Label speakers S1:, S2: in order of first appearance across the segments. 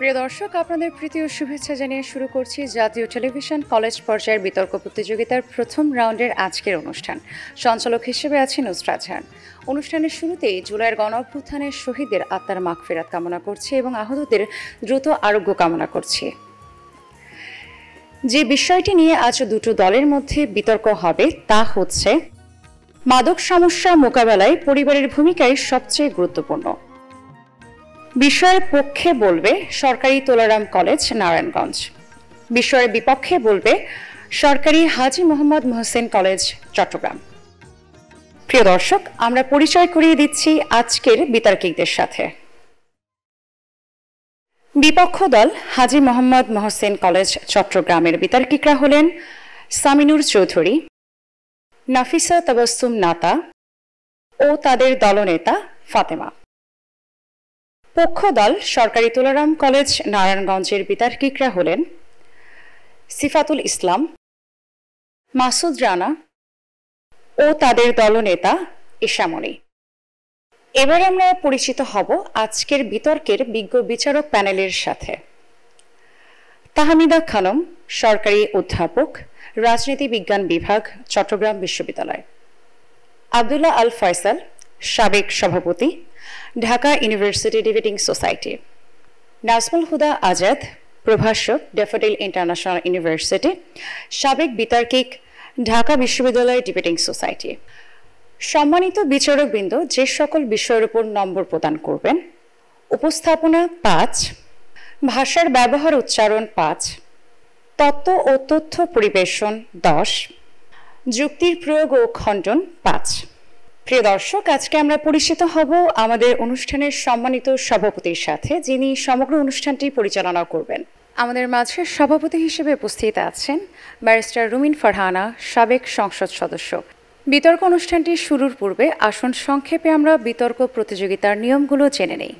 S1: প্রিয় দর্শক, আপনাদের প্রীতি ও শুভেচ্ছা জানিয়ে শুরু করছি জাতীয় টেলিভিশন কলেজ পর্যায়ের বিতর্ক প্রতিযোগিতার প্রথম রাউন্ডের আজকের অনুষ্ঠান। সঞ্চালক হিসেবে আছি নুসরাত জাহান। অনুষ্ঠানের শুরুতেই জুলাইয়ের গণঅভ্যুত্থানের শহীদদের আত্মার মাগফিরাত কামনা করছি এবং আহতদের দ্রুত আরোগ্য কামনা করছি। যে বিষয়টি নিয়ে আজ দুটো দলের মধ্যে বিতর্ক হবে তা হচ্ছে মাদক সমস্যা মোকাবেলায় পরিবারের ভূমিকাই সবচেয়ে গুরুত্বপূর্ণ। বিষয়ের পক্ষে বলবে সরকারি তোলারাম কলেজ নারায়ণগঞ্জ, বিষয়ের বিপক্ষে বলবে সরকারি হাজী মোহাম্মদ মহসিন কলেজ চট্টগ্রাম। প্রিয় দর্শক, আমরা পরিচয় করিয়ে দিচ্ছি আজকের বিতর্কিকদের সাথে। বিপক্ষ দল হাজী মোহাম্মদ মহসিন কলেজ চট্টগ্রামের বিতর্কিকরা হলেন সামিনুর চৌধুরী, নাফিসা তাবাসসুম নাতা ও তাদের দলনেতা ফাতেমা। পক্ষ দল সরকারি তোলারাম কলেজ নারায়ণগঞ্জের বিতর্কিকরা হলেন সিফাতুল ইসলাম, মাসুদ রানা ও তাদের দলনেতা ইশামণি। এবার আমরা পরিচিত হব আজকের বিতর্কের বিজ্ঞ বিচারক প্যানেলের সাথে। তাহমিদা খানম, সরকারি অধ্যাপক, রাজনীতি বিজ্ঞান বিভাগ, চট্টগ্রাম বিশ্ববিদ্যালয়। আব্দুল্লাহ আল ফয়সাল, সাবেক সভাপতি, Dhaka university debating society. Nazmul Huda Azad, প্রভাষক, ড্যাফোডিল ইন্টারন্যাশনাল ইউনিভার্সিটি, সাবেক বিতর্কিক, ঢাকা বিশ্ববিদ্যালয় ডিবেটিং সোসাইটি। সম্মানিত বিচারকবৃন্দ, যে সকল বিষয়ের উপর নম্বর প্রদান করবেন: উপস্থাপনা 5, ভাষার ব্যবহার উচ্চারণ 5, তত্ত্ব ও তথ্য পরিবেশন 10, যুক্তির প্রয়োগ ও খণ্ডন 5। প্রিয় দর্শক, আজকে আমরা পরিচিত হব আমাদের অনুষ্ঠানের সম্মানিত সভাপতির সাথে, যিনি সমগ্র অনুষ্ঠানটি পরিচালনা করবেন। আমাদের মাঝে সভাপতি হিসেবে উপস্থিত আছেন ব্যারিস্টার রুমিন ফারহানা, সাবেক সংসদ সদস্য। বিতর্ক অনুষ্ঠানটি শুরুর পূর্বে আসুন সংক্ষেপে আমরা বিতর্ক প্রতিযোগিতার নিয়মগুলো জেনে নেই।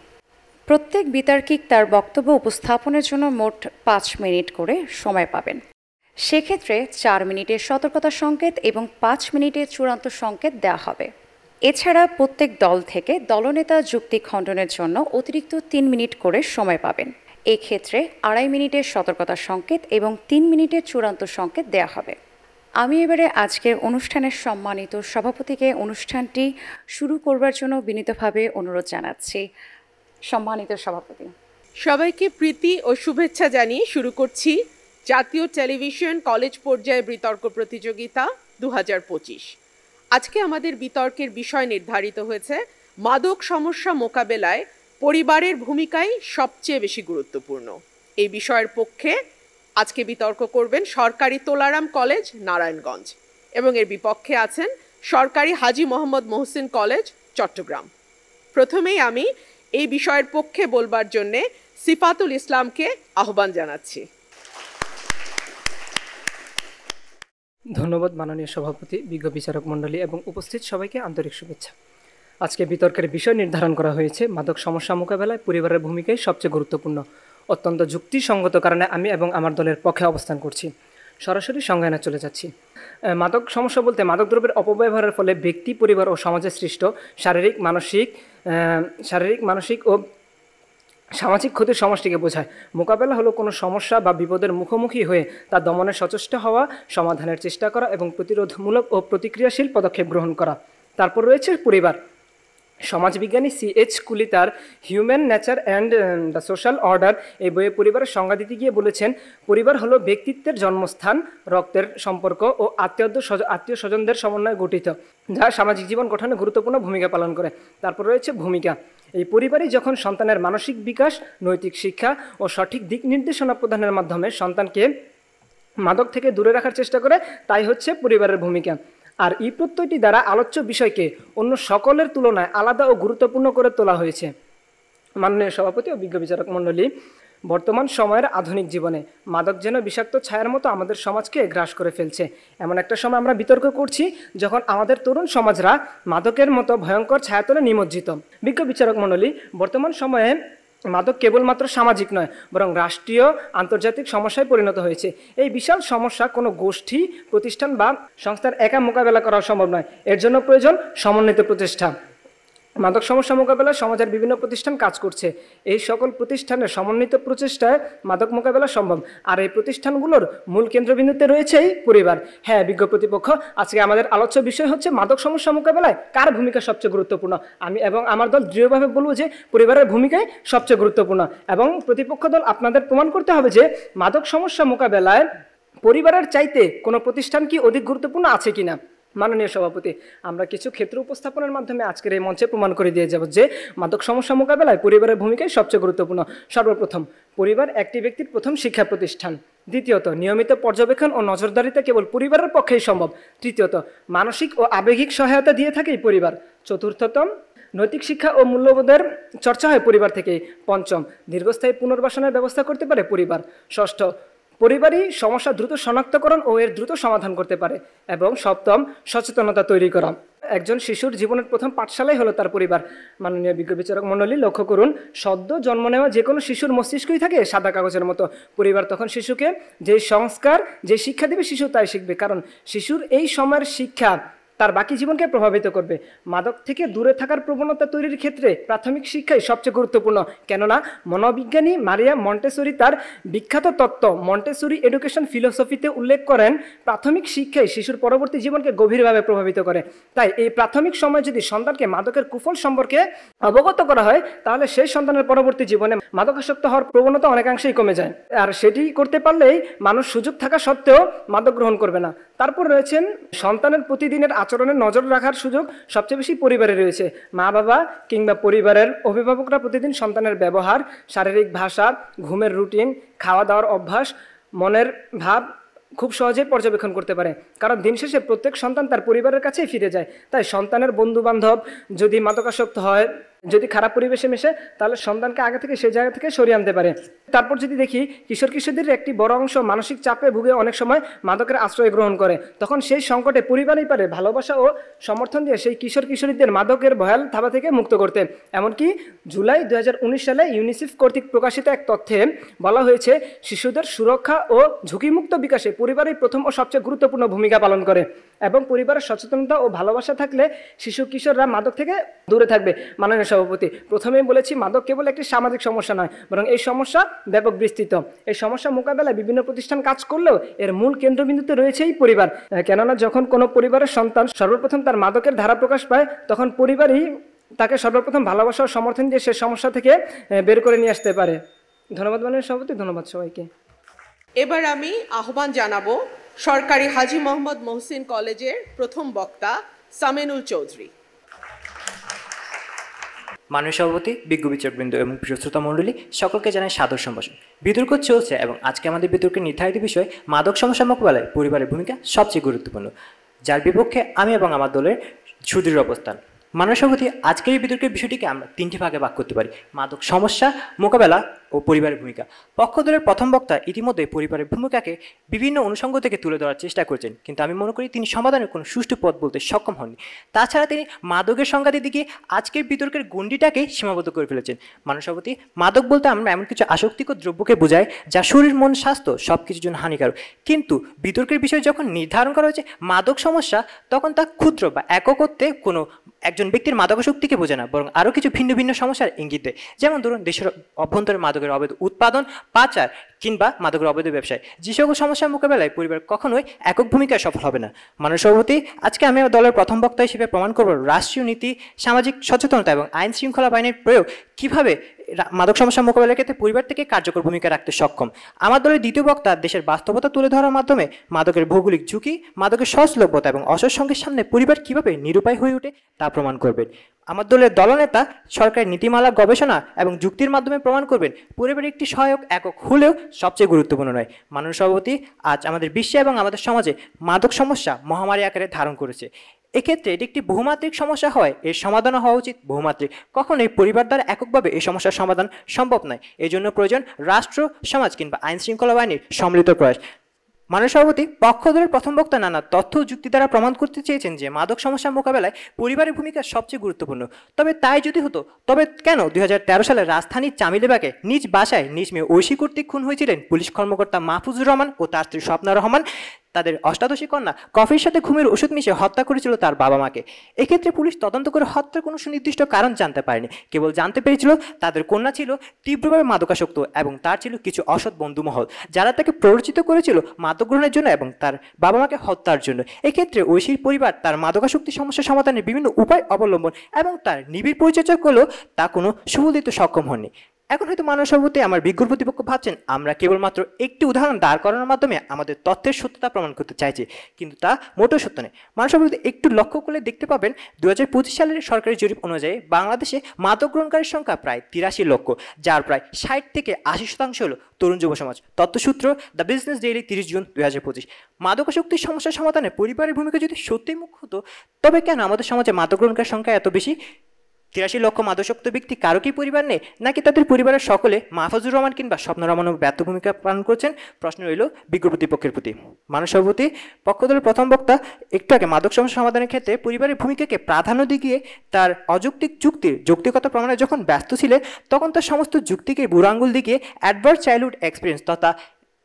S1: প্রত্যেক বিতর্কিক তার বক্তব্য উপস্থাপনের জন্য মোট 5 মিনিট করে সময় পাবেন। সেক্ষেত্রে 4 মিনিটের সতর্কতা সংকেত এবং 5 মিনিটের চূড়ান্ত সংকেত দেওয়া হবে। এছাড়া প্রত্যেক দল থেকে দলনেতা যুক্তি খণ্ডনের জন্য অতিরিক্ত 3 মিনিট করে সময় পাবেন। এক্ষেত্রে 2.5 মিনিটের সতর্কতা সংকেত এবং 3 মিনিটের চূড়ান্ত সংকেত দেওয়া হবে। আমি এবারে আজকের অনুষ্ঠানের সম্মানিত সভাপতিকে অনুষ্ঠানটি শুরু করবার জন্য বিনীতভাবে অনুরোধ জানাচ্ছি। সম্মানিত সভাপতি।
S2: সবাইকে প্রীতি ও শুভেচ্ছা জানিয়ে শুরু করছি জাতীয় টেলিভিশন কলেজ পর্যায়ে বিতর্ক প্রতিযোগিতা 2025। আজকে আমাদের বিতর্কের বিষয় নির্ধারিত হয়েছে মাদক সমস্যা মোকাবেলায় পরিবারের ভূমিকাই সবচেয়ে বেশি গুরুত্বপূর্ণ। এই বিষয়ের পক্ষে আজকে বিতর্ক করবেন সরকারি তোলারাম কলেজ নারায়ণগঞ্জ এবং এর বিপক্ষে আছেন সরকারি হাজী মোহাম্মদ মহসিন কলেজ চট্টগ্রাম। প্রথমেই আমি এই বিষয়ের পক্ষে বলবার জন্যে সিফাতুল ইসলামকে আহ্বান জানাচ্ছি।
S3: ধন্যবাদ মাননীয় সভাপতি, বিজ্ঞ বিচারক মণ্ডলী এবং উপস্থিত সবাইকে আন্তরিক শুভেচ্ছা। আজকে বিতর্কের বিষয় নির্ধারণ করা হয়েছে মাদক সমস্যা মোকাবেলায় পরিবারের ভূমিকাই সবচেয়ে গুরুত্বপূর্ণ। অত্যন্ত যুক্তিসঙ্গত কারণে আমি এবং আমার দলের পক্ষে অবস্থান করছি। সরাসরি সংজ্ঞায়নে চলে যাচ্ছি। মাদক সমস্যা বলতে মাদক দ্রব্যের অপব্যবহারের ফলে ব্যক্তি, পরিবার ও সমাজে সৃষ্ট শারীরিক, মানসিক ও সামাজিক ক্ষতির সমষ্টিকে বোঝায়। মোকাবেলা হলো কোনো সমস্যা বা বিপদের মুখোমুখি হয়ে তা দমনের সচেষ্ট হওয়া, সমাধানের চেষ্টা করা এবং প্রতিরোধমূলক ও প্রতিক্রিয়াশীল পদক্ষেপ গ্রহণ করা। তারপর রয়েছে পরিবার। সমাজবিজ্ঞানী C.H. কুলি তার human nature and the social order এই বইয়ে পরিবারের সংজ্ঞা দিতে গিয়ে বলেছেন, পরিবার হলো ব্যক্তিত্বের জন্মস্থান, রক্তের সম্পর্ক ও আত্মীয় স্বজনদের সমন্বয়ে গঠিত, যা সামাজিক জীবন গঠনে গুরুত্বপূর্ণ ভূমিকা পালন করে। তারপর রয়েছে ভূমিকা। এই পরিবারই যখন সন্তানের মানসিক বিকাশ, নৈতিক শিক্ষা ও সঠিক দিক নির্দেশনা প্রদানের মাধ্যমে সন্তানকে মাদক থেকে দূরে রাখার চেষ্টা করে, তাই হচ্ছে পরিবারের ভূমিকা। আর এই প্রত্যয়টি দ্বারা আলোচ্য বিষয়কে অন্য সকলের তুলনায় আলাদা ও গুরুত্বপূর্ণ করে তোলা হয়েছে। মাননীয় সভাপতি ও বিজ্ঞ বিচারক মণ্ডলী, বর্তমান সময়ের আধুনিক জীবনে মাদক যেন বিষাক্ত ছায়ার মতো আমাদের সমাজকে গ্রাস করে ফেলছে। এমন একটা সময় আমরা বিতর্ক করছি যখন আমাদের তরুণ সমাজরা মাদকের মতো ভয়ঙ্কর ছায়াতলে নিমজ্জিত। বিজ্ঞ বিচারক মণ্ডলী, বর্তমান সময়ে মাদক কেবলমাত্র সামাজিক নয়, বরং রাষ্ট্রীয়, আন্তর্জাতিক সমস্যায় পরিণত হয়েছে। এই বিশাল সমস্যা কোনো গোষ্ঠী, প্রতিষ্ঠান বা সংস্থার একা মোকাবেলা করা সম্ভব নয়। এর জন্য প্রয়োজন সমন্বিত প্রচেষ্টা। মাদক সমস্যা মোকাবেলায় সমাজের বিভিন্ন প্রতিষ্ঠান কাজ করছে। এই সকল প্রতিষ্ঠানের সমন্বিত প্রচেষ্টায় মাদক মোকাবেলা সম্ভব। আর এই প্রতিষ্ঠানগুলোর মূল কেন্দ্রবিন্দুতে রয়েছেই পরিবার। হ্যাঁ বিজ্ঞ প্রতিপক্ষ, আজকে আমাদের আলোচ্য বিষয় হচ্ছে মাদক সমস্যা মোকাবেলায় কার ভূমিকা সবচেয়ে গুরুত্বপূর্ণ। আমি এবং আমার দল দৃঢ়ভাবে বলবো যে পরিবারের ভূমিকাই সবচেয়ে গুরুত্বপূর্ণ, এবং প্রতিপক্ষ দল আপনাদের প্রমাণ করতে হবে যে মাদক সমস্যা মোকাবেলায় পরিবারের চাইতে কোনো প্রতিষ্ঠান কি অধিক গুরুত্বপূর্ণ আছে কিনা। মাননীয় সভাপতি, আমরা কিছু ক্ষেত্র উপস্থাপনের মাধ্যমে আজকের এই মঞ্চে প্রমাণ করে দিয়ে যাব যে মাদক সমস্যা মোকাবেলায় পরিবারের ভূমিকাই সবচেয়ে গুরুত্বপূর্ণ। সর্বপ্রথম, পরিবার একটি ব্যক্তির প্রথম শিক্ষা প্রতিষ্ঠান। দ্বিতীয়ত, নিয়মিত পর্যবেক্ষণ ও নজরদারিতে কেবল পরিবারের পক্ষেই সম্ভব। তৃতীয়ত, মানসিক ও আবেগিক সহায়তা দিয়ে থাকে এই পরিবার। চতুর্থতম, নৈতিক শিক্ষা ও মূল্যবোধের চর্চা হয় পরিবার থেকেই। পঞ্চম, দীর্ঘস্থায়ী পুনর্বাসনের ব্যবস্থা করতে পারে পরিবার। ষষ্ঠ, পরিবারই সমস্যা দ্রুত শনাক্তকরণ ও এর দ্রুত সমাধান করতে পারে। এবং সপ্তম, সচেতনতা তৈরি করা। একজন শিশুর জীবনের প্রথম পাঠশালাই হলো তার পরিবার। মাননীয় বিজ্ঞ বিচারক মণ্ডলী, লক্ষ্য করুন, সদ্য জন্ম নেওয়া যে কোনো শিশুর মস্তিষ্কই থাকে সাদা কাগজের মতো। পরিবার তখন শিশুকে যে সংস্কার, যে শিক্ষা দেবে শিশু তাই শিখবে, কারণ শিশুর এই সময়ের শিক্ষা তার বাকি জীবনকে প্রভাবিত করবে। মাদক থেকে দূরে থাকার প্রবণতা তৈরির ক্ষেত্রে প্রাথমিক শিক্ষাই সবচেয়ে গুরুত্বপূর্ণ, কেননা মনোবিজ্ঞানী মারিয়া মন্টেসরি তার বিখ্যাত তত্ত্ব মন্টেসরি এডুকেশন ফিলোসফিতে উল্লেখ করেন, প্রাথমিক শিক্ষাই শিশুর পরবর্তী জীবনকে গভীরভাবে প্রভাবিত করে। তাই এই প্রাথমিক সময়ে যদি সন্তানকে মাদকের কুফল সম্পর্কে অবগত করা হয়, তাহলে সেই সন্তানের পরবর্তী জীবনে মাদকাসক্ত হওয়ার প্রবণতা অনেকাংশেই কমে যায়। আর সেটি করতে পারলেই মানুষ সুযোগ থাকা সত্ত্বেও মাদক গ্রহণ করবে না। তারপর রয়েছেন সন্তানের প্রতিদিনের আচরণে নজর রাখার সুযোগ সবচেয়ে বেশি পরিবারে রয়েছে। মা বাবা কিংবা পরিবারের অভিভাবকরা প্রতিদিন সন্তানের ব্যবহার, শারীরিক ভাষা, ঘুমের রুটিন, খাওয়া দাওয়ার অভ্যাস, মনের ভাব খুব সহজেই পর্যবেক্ষণ করতে পারে, কারণ দিন শেষে প্রত্যেক সন্তান তার পরিবারের কাছেই ফিরে যায়। তাই সন্তানের বন্ধু বান্ধব যদি মাদকাসক্ত হয়, যদি খারাপ পরিবেশে মেশে, তাহলে সন্তানকে আগে থেকে সেই জায়গা থেকে সরিয়ে আনতে পারে। তারপর যদি দেখি কিশোর কিশোরদের একটি বড় অংশ মানসিক চাপে ভুগে অনেক সময় মাদকের আশ্রয় গ্রহণ করে, তখন সেই সংকটে পরিবারই পারে ভালোবাসা ও সমর্থন দিয়ে সেই কিশোর কিশোরীদের মাদকের ভয়াল থাবা থেকে মুক্ত করতে। এমনকি জুলাই 2019 সালে ইউনিসেফ কর্তৃক প্রকাশিত এক তথ্যে বলা হয়েছে, শিশুদের সুরক্ষা ও ঝুঁকিমুক্ত বিকাশে পরিবারই প্রথম ও সবচেয়ে গুরুত্বপূর্ণ ভূমিকা পালন করে, এবং পরিবারের সচেতনতা ও ভালোবাসা থাকলে শিশু কিশোররা মাদক থেকে দূরে থাকবে। মাননীয় সভাপতি, প্রথমেই বলেছি মাদক কেবল একটি সামাজিক সমস্যা নয়, বরং এই সমস্যা ব্যাপক বিস্তৃত। এই সমস্যা মোকাবেলায় বিভিন্ন প্রতিষ্ঠান কাজ করলেও এর মূল কেন্দ্রবিন্দুতে রয়েছেই পরিবার। কেননা যখন কোনো পরিবারের সন্তান সর্বপ্রথম তার মাদকের ধারা প্রকাশ পায়, তখন পরিবারই তাকে সর্বপ্রথম ভালোবাসা ও সমর্থন দিয়ে সে সমস্যা থেকে বের করে নিয়ে আসতে পারে। ধন্যবাদ মাননীয় সভাপতি, ধন্যবাদ সবাইকে।
S2: এবার আমি আহ্বান জানাবো সরকারি হাজী মোহাম্মদ মহসিন কলেজের প্রথম বক্তা সামেনুল চৌধুরী।
S4: মাননীয় সভাপতি, বিজ্ঞ বিচারকবৃন্দ এবং প্রিয় শ্রোতা মণ্ডলী, সকলকে জানাই সাদর সম্ভাষণ। বিতর্ক চলছে এবং আজকে আমাদের বিতর্কের নির্ধারিত বিষয় মাদক সমস্যা মোকাবেলায় পরিবারের ভূমিকা সবচেয়ে গুরুত্বপূর্ণ, যার বিপক্ষে আমি এবং আমার দলের সুদৃঢ় অবস্থান। মাননীয় সভাপতি, আজকের এই বিতর্কের বিষয়টিকে আমরা তিনটি ভাগে ভাগ করতে পারি: মাদক সমস্যা মোকাবেলা ও পরিবারের ভূমিকা। পক্ষ দলের প্রথম বক্তা ইতিমধ্যে পরিবারের ভূমিকাকে বিভিন্ন অনুষঙ্গ থেকে তুলে ধরার চেষ্টা করেছেন, কিন্তু আমি মনে করি তিনি সমাধানের কোনো সুষ্ঠু পথ বলতে সক্ষম হননি। তাছাড়া তিনি মাদকের সংজ্ঞা দিতে গিয়ে আজকের বিতর্কের গণ্ডিটাকে সীমাবদ্ধ করে ফেলেছেন। মাননীয় সভাপতি, মাদক বলতে আমরা এমন কিছু আসক্তিকর দ্রব্যকে বোঝাই যা শরীর, মন, স্বাস্থ্য সব কিছুর জন্য হানিকারক। কিন্তু বিতর্কের বিষয় যখন নির্ধারণ করা হয়েছে মাদক সমস্যা, তখন তা ক্ষুদ্র বা এককত্বে কোনো একজন ব্যক্তির মাদকাসক্তিকে বোঝে না, বরং আরও কিছু ভিন্ন ভিন্ন সমস্যার ইঙ্গিত দেয়। যেমন ধরুন, দেশের অভ্যন্তরে মাদকের অবৈধ উৎপাদন, পাচার কিংবা মাদকের অবৈধ ব্যবসায়। যে সকল সমস্যার মোকাবেলায় পরিবার কখনোই একক ভূমিকায় সফল হবে না। মাননীয় সভাপতি, আজকে আমি দলের প্রথম বক্তা হিসেবে প্রমাণ করব রাষ্ট্রীয় নীতি, সামাজিক সচেতনতা এবং আইন শৃঙ্খলা বাহিনীর প্রয়োগ কীভাবে মাদক সমস্যা মোকাবেলার ক্ষেত্রে পরিবার থেকে কার্যকর ভূমিকা রাখতে সক্ষম। আমার দলের দ্বিতীয় বক্তা দেশের বাস্তবতা তুলে ধরার মাধ্যমে মাদকের ভৌগোলিক ঝুঁকি, মাদকের সহজলভ্যতা এবং অসৎসঙ্গের সামনে পরিবার কীভাবে নিরুপায় হয়ে ওঠে তা প্রমাণ করবেন। আমার দলের দলনেতা সরকারি নীতিমালা, গবেষণা এবং যুক্তির মাধ্যমে প্রমাণ করবেন পরিবার একটি সহায়ক একক হলেও সবচেয়ে গুরুত্বপূর্ণ নয়। মাননীয় সভাপতি, আজ আমাদের বিশ্বে এবং আমাদের সমাজে মাদক সমস্যা মহামারী আকারে ধারণ করেছে। এক্ষেত্রে এটি একটি বহুমাত্রিক সমস্যা হয়, এর সমাধান হওয়া উচিত বহুমাত্রিক। কখনোই পরিবার দ্বারা এককভাবে এই সমস্যার সমাধান সম্ভব নয়। এই জন্য প্রয়োজন রাষ্ট্র, সমাজ কিংবা আইন শৃঙ্খলা বাহিনীর সম্মিলিত প্রয়াস। মাননীয় সভাপতি, পক্ষ দলের প্রথম বক্তা নানা তথ্য ও যুক্তি দ্বারা প্রমাণ করতে চেয়েছেন যে মাদক সমস্যা মোকাবেলায় পরিবারের ভূমিকা সবচেয়ে গুরুত্বপূর্ণ। তবে তাই যদি হতো, তবে কেন 2013 সালে রাজধানীর চামিলেবাগে নিজ বাসায় নিজ মেয়ে ঐশী কর্তৃক খুন হয়েছিলেন পুলিশ কর্মকর্তা মাহফুজুর রহমান ও তার স্ত্রী স্বপ্না রহমান? তাদের অষ্টাদশী কন্যা কফির সাথে ঘুমের ওষুধ মিশিয়ে হত্যা করেছিল তার বাবা মাকে। এক্ষেত্রে পুলিশ তদন্ত করে হত্যার কোনো সুনির্দিষ্ট কারণ জানতে পারেনি, কেবল জানতে পেরেছিল তাদের কন্যা ছিল তীব্রভাবে মাদকাসক্ত এবং তার ছিল কিছু অসৎ বন্ধুমহল যারা তাকে প্ররোচিত করেছিল মাদক গ্রহণের জন্য এবং তার বাবা মাকে হত্যার জন্য। এক্ষেত্রে ঐশীর পরিবার তার মাদকাসক্তি সমস্যা সমাধানের বিভিন্ন উপায় অবলম্বন এবং তার নিবিড় পরিচর্যা করলেও তা কোনো সুফল দিতে সক্ষম হয়নি। এখন হয়তো মানব সভাপতি আমার বিজ্ঞ প্রতিপক্ষ ভাবছেন আমরা কেবলমাত্র একটি উদাহরণ দাঁড় করানোর মাধ্যমে আমাদের তথ্যের সত্যতা প্রমাণ করতে চাইছি, কিন্তু তা মোটেও সত্য নয়। মানব সভাপতি একটু লক্ষ্য করলে দেখতে পাবেন 2025 সালের সরকারি জরিপ অনুযায়ী বাংলাদেশে মাদক গ্রহণকারীর সংখ্যা প্রায় 83 লক্ষ, যার প্রায় 60 থেকে 80% হলো তরুণ যুব সমাজ। তথ্যসূত্র দ্য বিজনেস ডেইলি 30 জুন 2025। মাদকাসক্তির সমস্যা সমাধানে পরিবারের ভূমিকা যদি সত্যিই মুখ্য হতো, তবে কেন আমাদের সমাজে মাদক গ্রহণকারীর সংখ্যা এত বেশি? 83 লক্ষ মাদকাসক্ত ব্যক্তি কারো কি পরিবার নেই, নাকি তাদের পরিবারের সকলে মাহফুজুর রহমান কিংবা স্বপ্ন রহমানও ব্যর্থ ভূমিকা পালন করছেন? প্রশ্ন রইল বিজ্ঞ প্রতিপক্ষের প্রতি। মানব সভাপতি পক্ষদলের প্রথম বক্তা একটু আগে মাদক সমস্যা সমাধানের ক্ষেত্রে পরিবারের ভূমিকাকে প্রাধান্য দিয়ে তার অযৌক্তিক যুক্তির যৌক্তিকতা প্রমাণে যখন ব্যস্ত ছিলেন, তখন তার সমস্ত যুক্তিকে বুড়ো আঙুল দিকে অ্যাডভার্স চাইল্ডহুড এক্সপিরিয়েন্স তথা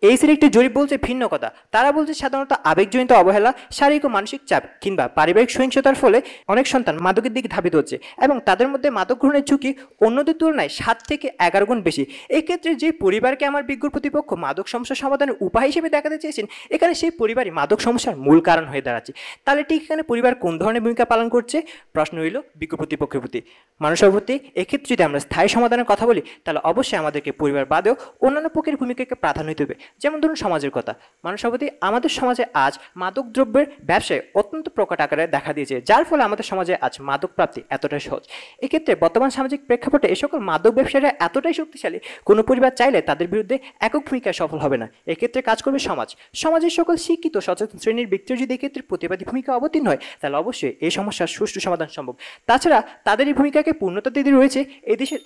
S4: এইসির একটি জরিপ বলছে ভিন্ন কথা। তারা বলছে সাধারণত আবেগজনিত অবহেলা, শারীরিক ও মানসিক চাপ কিংবা পারিবারিক সহিংসতার ফলে অনেক সন্তান মাদকের দিকে ধাবিত হচ্ছে এবং তাদের মধ্যে মাদক গ্রহণের ঝুঁকি অন্যদের তুলনায় 7 থেকে 11 গুণ বেশি। এক্ষেত্রে যে পরিবারকে আমার বিজ্ঞ প্রতিপক্ষ মাদক সমস্যা সমাধানের উপায় হিসেবে দেখাতে চেয়েছেন, এখানে সেই পরিবারই মাদক সমস্যার মূল কারণ হয়ে দাঁড়াচ্ছে। তাহলে ঠিক এখানে পরিবার কোন ধরনের ভূমিকা পালন করছে? প্রশ্ন রইল বিজ্ঞ প্রতিপক্ষের প্রতি। মানব সভাপতি, এক্ষেত্রে যদি আমরা স্থায়ী সমাধানের কথা বলি, তাহলে অবশ্যই আমাদেরকে পরিবার বাদেও অন্যান্য পক্ষের ভূমিকাকে প্রাধান্য দিতে হবে। যেমন ধরুন সমাজের কথা। মানব সভাপতি, আমাদের সমাজে আজ মাদক দ্রব্যের ব্যবসায় অত্যন্ত প্রকট আকারে দেখা দিয়েছে, যার ফলে আমাদের সমাজে আজ মাদক প্রাপ্তি এতটাই সহজ। এক্ষেত্রে বর্তমান সামাজিক প্রেক্ষাপটে এ সকল মাদক ব্যবসায়ীরা এতটাই শক্তিশালী, কোনো পরিবার চাইলে তাদের বিরুদ্ধে একক ভূমিকায় সফল হবে না। এক্ষেত্রে কাজ করবে সমাজ। সমাজের সকল শিক্ষিত সচেতন শ্রেণীর ব্যক্তির যদি এক্ষেত্রে প্রতিবাদী ভূমিকা অবতীর্ণ হয়, তাহলে অবশ্যই এই সমস্যার সুষ্ঠু সমাধান সম্ভব। তাছাড়া তাদের এই ভূমিকাকে পূর্ণতা দিতে রয়েছে এই দেশের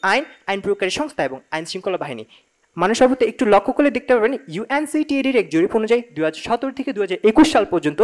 S4: আইন প্রয়োগকারী সংস্থা এবং আইন শৃঙ্খলা বাহিনী। মানুষ সভাপতি একটু লক্ষ্য করলে দেখতে পাবেন UNCTAD-র এক জরিপ অনুযায়ী 2017 থেকে 2021 সাল পর্যন্ত